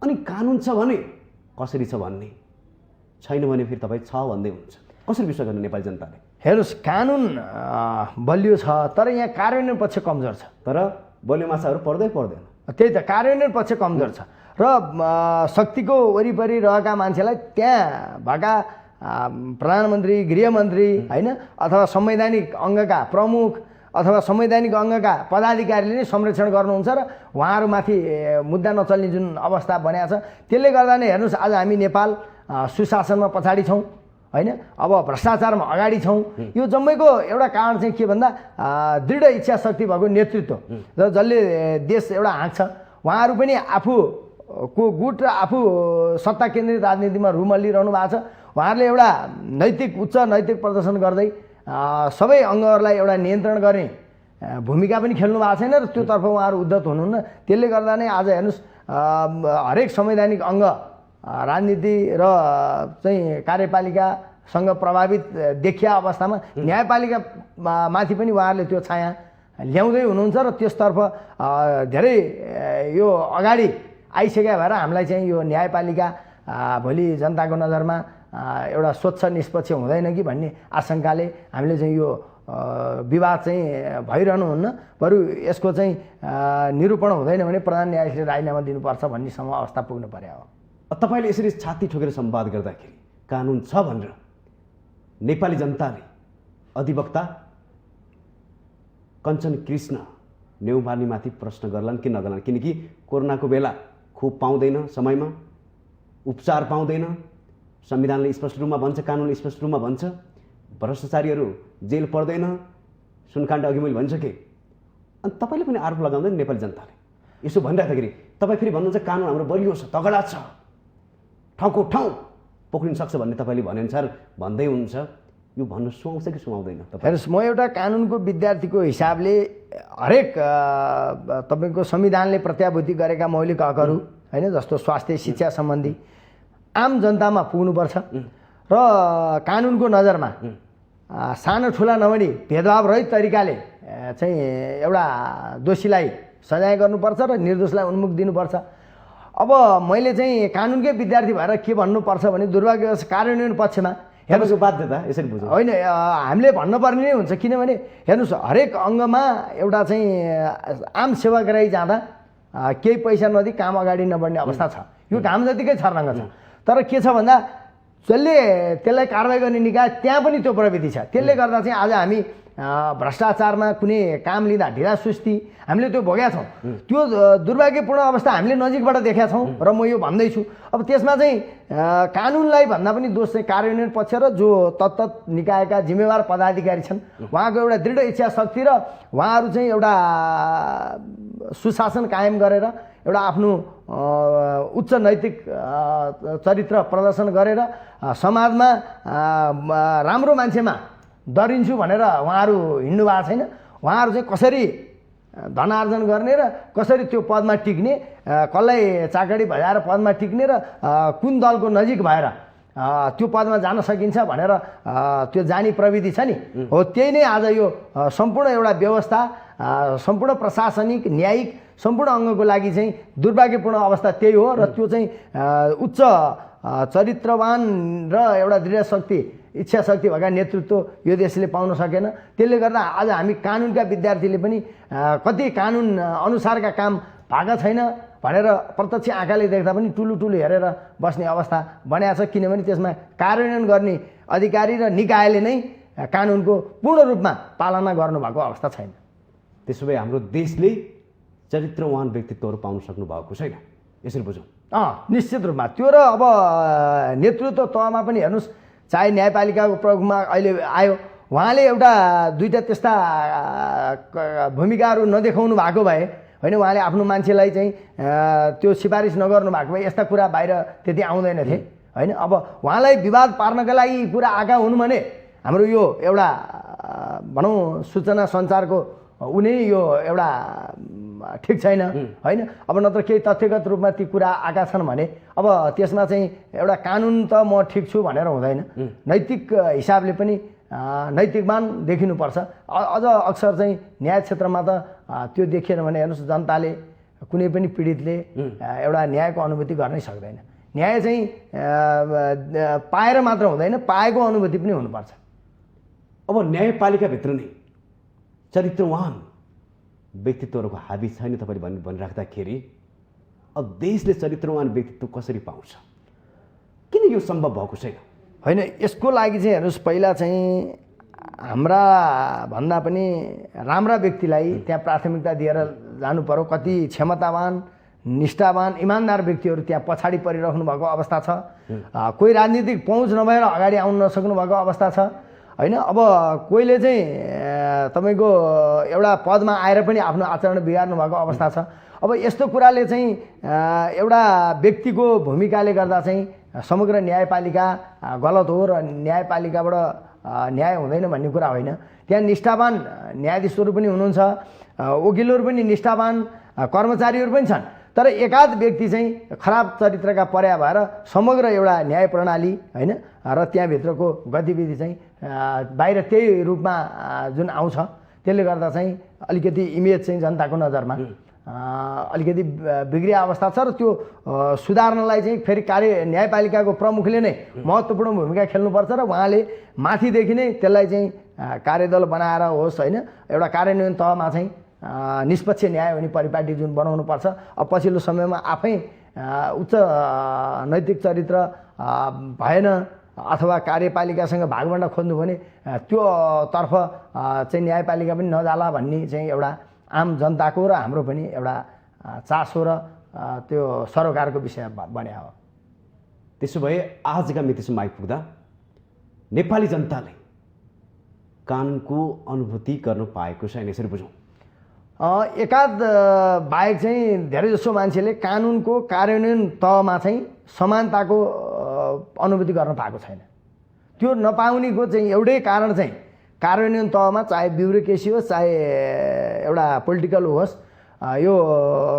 अनि कानुन छ भने कसरी छ भन्ने, छैन भने फेरि तपाईँ छ भन्दै हुन्छ। कसरी विश्वास गर्ने नेपाली जनताले? हेर्नुहोस्, कानुन बलियो छ तर यहाँ कार्यान्वयन पक्ष कमजोर छ। तर बलियो माछाहरू पर्दैन। त्यही त, कार्यान्वयन पक्ष कमजोर छ र शक्तिको वरिपरि रहेका मान्छेलाई त्यहाँ भएका प्रधानमन्त्री, गृहमन्त्री होइन, अथवा संवैधानिक अङ्गका प्रमुख अथवा संवैधानिक अङ्गका पदाधिकारीले नै संरक्षण गर्नुहुन्छ र उहाँहरूमाथि मुद्दा नचल्ने जुन अवस्था बनेको छ, त्यसले गर्दा नै हेर्नुहोस् आज हामी नेपाल सुशासनमा पछाडि छौँ होइन, अब भ्रष्टाचारमा अगाडि छौँ। यो जम्मैको एउटा कारण चाहिँ के भन्दा दृढ इच्छा शक्ति भएको नेतृत्व र जसले देश एउटा हाँक्छ, उहाँहरू पनि आफूको गुट र आफू सत्ता केन्द्रित राजनीतिमा रुमलिरहनु भएको छ। उहाँहरूले एउटा उच्च नैतिक प्रदर्शन गर्दै सबै अङ्गहरूलाई एउटा नियन्त्रण गर्ने भूमिका पनि खेल्नु भएको छैन र त्योतर्फ उहाँहरू उद्धत हुनुहुन्न। त्यसले गर्दा नै आज हेर्नुहोस् हरेक संवैधानिक अङ्ग राजनीति र चाहिँ कार्यपालिकासँग प्रभावित देखिया अवस्थामा न्यायपालिका माथि पनि उहाँहरूले त्यो छाया ल्याउँदै हुनुहुन्छ र त्यसतर्फ धेरै यो अगाडि आइसकेका भएर हामीलाई चाहिँ यो न्यायपालिका भोलि जनताको नजरमा एउटा स्वच्छ निष्पक्ष हुँदैन कि भन्ने आशंकाले हामीले चाहिँ यो विवाद चाहिँ भइरहनुहुन्न, बरु यसको चाहिँ निरूपण हुँदैन भने प्रधान न्यायाधीशले राजीनामा दिनुपर्छ भन्नेसम्म अवस्था पुग्नु पर्यो। तपाईँले यसरी छाती ठोकेर संवाद गर्दाखेरि कानुन छ भनेर नेपाली जनताले अधिवक्ता कञ्चन कृष्ण नेउपानेमाथि प्रश्न गर्लान् कि नगर्लान्? किनकि कोरोनाको बेला खोप पाउँदैन, समयमा उपचार पाउँदैन, संविधानले स्पष्ट रूपमा भन्छ, कानुनले स्पष्ट रूपमा भन्छ, भ्रष्टाचारीहरू जेल पर्दैन, सुनकाण्ड अघि मैले भनिसकेँ। अनि तपाईँले पनि आरोप लगाउँदैन नेपाली जनताले यसो भनिराख्दाखेरि तपाईँ फेरि भन्नुहुन्छ कानुन हाम्रो बलियो छ, तगडा छ, ठाउँको ठाउँ पक्रिन सक्छ भन्ने तपाईँले भनेअनुसार भन्दै हुनुहुन्छ। यो भन्न सुहाउँछ कि सुहाउँदैन? हेर्नुहोस्, म एउटा कानुनको विद्यार्थीको हिसाबले हरेक तपाईँको संविधानले प्रत्याभूति गरेका मौलिक हकहरू होइन, जस्तो स्वास्थ्य शिक्षा सम्बन्धी आम जनतामा पुग्नुपर्छ र कानुनको नजरमा सानो ठुला नभनी भेदभाव रहित तरिकाले चाहिँ एउटा दोषीलाई सजाय गर्नुपर्छ र निर्दोषलाई उन्मुख दिनुपर्छ। अब मैले चाहिँ कानुनकै विद्यार्थी भएर के भन्नुपर्छ भने दुर्भाग्यवश कार्यान्वयन पक्षमा हेर्नुहोस् बाध्यता यसरी बुझ्नु होइन, हामीले भन्नुपर्ने नै हुन्छ। किनभने हेर्नुहोस्, हरेक अङ्गमा एउटा चाहिँ आम सेवाग्राही जाँदा केही पैसा नदिई काम अगाडि नबढ्ने अवस्था छ। यो काम जतिकै छर्लङ्ग छ। तर के छ भन्दा जसले त्यसलाई कारवाही गर्ने निकाय त्यहाँ पनि त्यो प्रविधि छ। त्यसले गर्दा चाहिँ आज हामी भ्रष्टाचारमा कुनै काम लिँदा ढिलासुस्ती हामीले त्यो भोगेका छौँ। त्यो दुर्भाग्यपूर्ण अवस्था हामीले नजिकबाट देखेका छौँ र म यो भन्दैछु। अब त्यसमा चाहिँ कानुनलाई भन्दा पनि दोष चाहिँ कार्यान्वयन पक्ष र जो तत्त निकायका जिम्मेवार पदाधिकारी छन् उहाँको एउटा दृढ इच्छा शक्ति र उहाँहरू चाहिँ एउटा सुशासन कायम गरेर एउटा आफ्नो उच्च नैतिक चरित्र प्रदर्शन गरेर समाजमा राम्रो मान्छेमा डरिन्छु भनेर उहाँहरू हिँड्नु भएको छैन। उहाँहरू चाहिँ कसरी धन आर्जन गर्ने र कसरी त्यो पदमा टिक्ने, कसलाई चाकडी भजाएर पदमा टिक्ने र कुन दलको नजिक भएर त्यो पदमा जान सकिन्छ भनेर त्यो जानी प्रविधि छ नि, हो त्यही नै आज यो सम्पूर्ण एउटा व्यवस्था, सम्पूर्ण प्रशासनिक न्यायिक सम्पूर्ण अङ्गको लागि चाहिँ दुर्भाग्यपूर्ण अवस्था त्यही हो। र त्यो चाहिँ उच्च चरित्रवान र एउटा दृढ शक्ति इच्छा शक्ति भएका नेतृत्व यो देशले पाउन सकेन। त्यसले गर्दा आज हामी कानुनका विद्यार्थीले पनि कति कानुन अनुसारका काम भएका छैन भनेर प्रत्यक्ष आँखाले देख्दा पनि टुलु टुलु हेरेर बस्ने अवस्था बन्या छ। किनभने त्यसमा कार्यान्वयन गर्ने अधिकारी र निकायले नै कानुनको पूर्ण रूपमा पालना गर्नुभएको अवस्था छैन। त्यसो भए हाम्रो देशले चरित्रवान व्यक्तित्वहरू पाउन सक्नु भएको छैन, यसरी बुझौँ। निश्चित रूपमा त्यो र अब नेतृत्व तहमा पनि हेर्नुहोस्, चाहे न्यायपालिकाको प्रमुखमा अहिले आयो, उहाँले एउटा दुईवटा त्यस्ता भूमिकाहरू नदेखाउनु भएको भए होइन, उहाँले आफ्नो मान्छेलाई चाहिँ त्यो सिफारिस नगर्नु भएको भए यस्ता कुरा बाहिर त्यति आउँदैन थिए होइन। अब उहाँलाई विवाद पार्नका लागि कुरा आएका हुन् भने हाम्रो यो एउटा भनौँ सूचना सञ्चारको उनी यो एउटा ठिक छैन होइन। अब नत्र केही तथ्यगत रूपमा ती कुरा आएका छन् भने अब त्यसमा चाहिँ एउटा कानुन त म ठिक छु भनेर हुँदैन, नैतिक हिसाबले पनि नैतिकवान देखिनुपर्छ। अझ अक्सर चाहिँ न्याय क्षेत्रमा त त्यो देखिएन भने हेर्नुहोस्, जनताले कुनै पनि पीडितले एउटा न्यायको अनुभूति गर्नै सक्दैन। न्याय चाहिँ पाएर मात्र हुँदैन, पाएको अनुभूति पनि हुनुपर्छ। अब न्यायपालिकाभित्र नै चरित्रवान व्यक्तित्वहरूको हाबी छैन तपाईँले भनिराख्दाखेरि अब देशले चरित्रवान व्यक्तित्व कसरी पाउँछ? किन यो सम्भव भएको छैन? होइन, यसको लागि चाहिँ हेर्नुहोस्, पहिला चाहिँ हाम्रा भन्दा पनि राम्रा व्यक्तिलाई त्यहाँ प्राथमिकता दिएर जानु पर्यो। कति क्षमतावान, निष्ठावान, इमान्दार व्यक्तिहरू त्यहाँ पछाडि परिराख्नु भएको अवस्था छ। कोही राजनीतिक पहुँच नभएर अगाडि आउन नसक्नु भएको अवस्था छ होइन। अब कोहीले चाहिँ तपाईँको एउटा पदमा आएर पनि आफ्नो आचरण बिगार्नु भएको अवस्था छ। अब यस्तो कुराले चाहिँ एउटा व्यक्तिको भूमिकाले गर्दा चाहिँ समग्र न्यायपालिका गलत हो र न्यायपालिकाबाट न्याय हुँदैन भन्ने कुरा होइन। त्यहाँ निष्ठावान न्यायाधीशहरू पनि हुनुहुन्छ, वकिलहरू पनि निष्ठावान, कर्मचारीहरू पनि छन्। तर एकाध व्यक्ति चाहिँ खराब चरित्रका पर्या भएर समग्र एउटा न्याय प्रणाली होइन र त्यहाँभित्रको गतिविधि चाहिँ बाहिर त्यही रूपमा जुन आउँछ, त्यसले गर्दा चाहिँ अलिकति इमेज चाहिँ जनताको नजरमा अलिकति बिग्रिया अवस्था छ। र त्यो सुधार्नलाई चाहिँ फेरि न्यायपालिकाको प्रमुखले नै महत्त्वपूर्ण भूमिका खेल्नुपर्छ र उहाँले माथिदेखि नै त्यसलाई चाहिँ कार्यदल बनाएर होस् होइन, एउटा कार्यान्वयन तहमा चाहिँ निष्पक्ष न्याय हुने परिपाटी जुन बनाउनुपर्छ। अब पछिल्लो समयमा आफै उच्च नैतिक चरित्र भएन अथवा कार्यपालिकासँग भागभण्डा खोज्नु भने त्यो तर्फ चाहिँ न्यायपालिका पनि नजाला भन्ने चाहिँ एउटा आम जनताको र हाम्रो पनि एउटा चासो र त्यो सरोकारको विषय बन्या हो। त्यसो भए आजका मितिसम्म आइपुग्दा नेपाली जनताले कानुनको अनुभूति गर्न पाएको छैन, यसरी बुझौँ। एकाध बाहेक चाहिँ धेरैजसो मान्छेले कानुनको कार्यान्वयन तहमा चाहिँ समानताको अनुभूति गर्न पाएको छैन। त्यो नपाउनेको चाहिँ एउटै कारण चाहिँ कार्यान्वयन तहमा चाहे ब्युरोक्रेसी होस् चाहे एउटा पोलिटिकल होस्, यो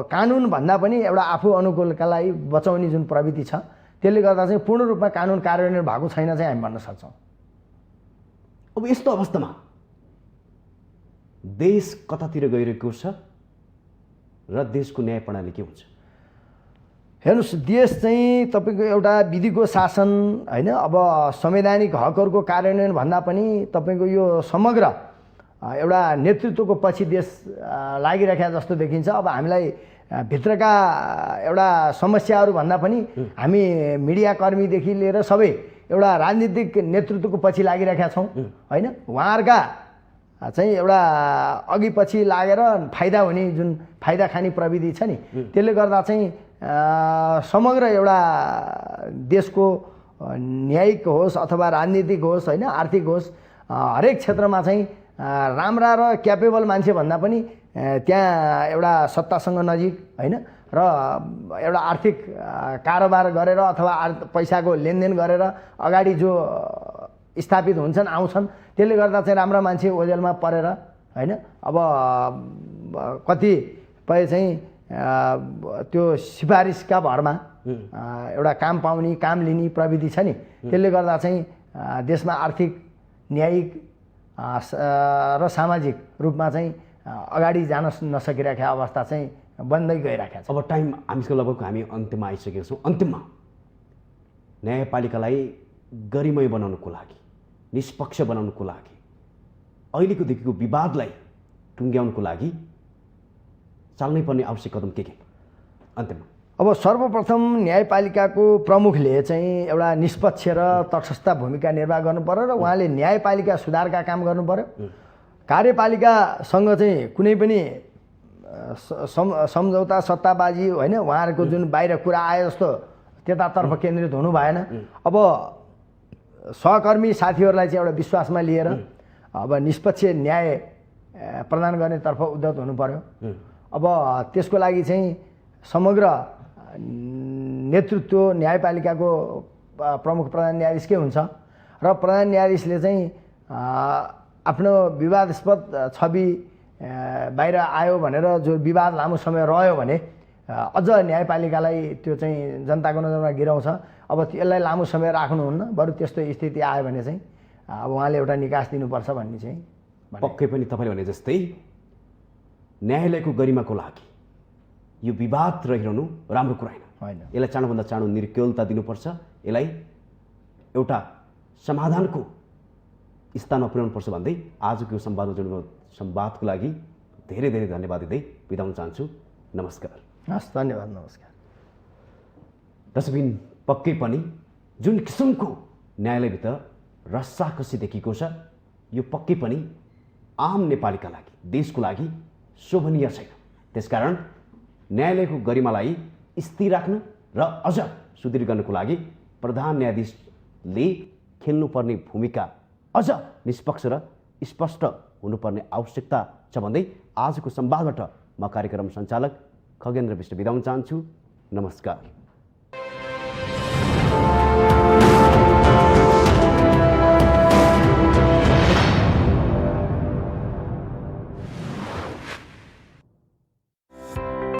कानुन भन्दा पनि एउटा आफू अनुकूलका लागि बचाउने जुन प्रवृत्ति छ, त्यसले गर्दा चाहिँ पूर्ण रूपमा कानुन कार्यान्वयन भएको छैन चाहिँ हामी भन्न सक्छौँ। अब यस्तो अवस्थामा देश कतातिर गइरहेको छ र देशको न्याय प्रणाली के हुन्छ? हेर्नुहोस्, देश चाहिँ तपाईँको एउटा विधिको शासन होइन, अब संवैधानिक हकहरूको कार्यान्वयन भन्दा पनि तपाईँको यो समग्र एउटा नेतृत्वको पछि देश लागिरहेका जस्तो देखिन्छ। अब हामीलाई भित्रका एउटा समस्याहरू भन्दा पनि हामी मिडियाकर्मीदेखि लिएर सबै एउटा राजनीतिक नेतृत्वको पछि लागिरहेका छौँ होइन। उहाँहरूका चाहिँ एउटा अघि पछि लागेर फाइदा हुने जुन फाइदा खाने प्रविधि छ नि, त्यसले गर्दा चाहिँ समग्र एउटा देशको न्यायिक होस् अथवा राजनीतिक होस् होइन, आर्थिक होस्, हरेक क्षेत्रमा चाहिँ राम्रा र क्यापेबल मान्छे भन्दा पनि त्यहाँ एउटा सत्तासँग नजिक होइन र एउटा आर्थिक कारोबार गरेर अथवा पैसाको लेनदेन गरेर अगाडि जो स्थापित हुन्छन् आउँछन्, त्यसले गर्दा चाहिँ राम्रा मान्छे ओझेलमा परेर होइन। अब कतिपय चाहिँ त्यो सिफारिसका भरमा एउटा काम पाउने, काम लिने प्रविधि छ नि, त्यसले गर्दा चाहिँ देशमा आर्थिक, न्यायिक र सामाजिक रूपमा चाहिँ अगाडि जान नसकिरहेका अवस्था चाहिँ बन्दै गइरहेको छ। अब टाइम हामीसँग लगभग हामी अन्त्यमा आइसकेका छौँ। अन्तिममा न्यायपालिकालाई गरिमय बनाउनको लागि, निष्पक्ष बनाउनको लागि, अहिलेको देखिको विवादलाई टुङ्ग्याउनको लागि चाल्नै पर्ने आवश्यक कदम के? अन्त्यमा अब सर्वप्रथम न्यायपालिकाको प्रमुखले चाहिँ एउटा निष्पक्ष र तटस्थ भूमिका निर्वाह गर्नु पर्यो र उहाँले न्यायपालिका सुधारका काम गर्नु पर्यो। कार्यपालिकासँग चाहिँ कुनै पनि सम्झौता सत्ताबाजी होइन, उहाँहरूको जुन बाहिर कुरा आए जस्तो त्यतातर्फ केन्द्रित हुनु भएन। अब सहकर्मी साथीहरूलाई चाहिँ एउटा विश्वासमा लिएर अब निष्पक्ष न्याय प्रदान गर्नेतर्फ उद्यत हुनु पर्यो। अब त्यसको लागि चाहिँ समग्र नेतृत्व न्यायपालिकाको प्रमुख प्रधान न्यायाधीशकै हुन्छ र प्रधान न्यायाधीशले चाहिँ आफ्नो विवादास्पद छवि बाहिर आयो भनेर जो विवाद लामो समय रह्यो भने अझ न्यायपालिकालाई त्यो चाहिँ जनताको नजरमा गिराउँछ। अब यसलाई लामो समय राख्नुहुन्न, बरु त्यस्तो स्थिति आयो भने चाहिँ अब उहाँले एउटा निकास दिनुपर्छ भन्ने चाहिँ पक्कै पनि तपाईँले भने जस्तै न्यायालयको गरिमाको लागि यो विवाद रहिरहनु राम्रो कुरा होइन। यसलाई चाँडोभन्दा चाँडो निर्केलता दिनुपर्छ। यसलाई एउटा समाधानको स्थानमा पुर्याउनुपर्छ भन्दै आजको यो संवादको लागि धेरै धेरै धन्यवाद दिँदै बिदा हुन चाहन्छु। नमस्कार। हस्, धन्यवाद, नमस्कार। दर्शकबिन, पक्कै पनि जुन किसिमको न्यायालयभित्र रस्साकसी देखिएको छ, यो पक्कै पनि आम नेपालीका लागि, देशको लागि शोभनीय छैन। त्यसकारण न्यायालयको गरिमालाई स्थिर राख्न र अझ सुदृढ गर्नको लागि प्रधान न्यायाधीशले खेल्नुपर्ने भूमिका अझ निष्पक्ष र स्पष्ट हुनुपर्ने आवश्यकता छ भन्दै आजको संवादबाट म कार्यक्रम सञ्चालक खगेन्द्र विष्ट बिदा हुन चाहन्छु। नमस्कार।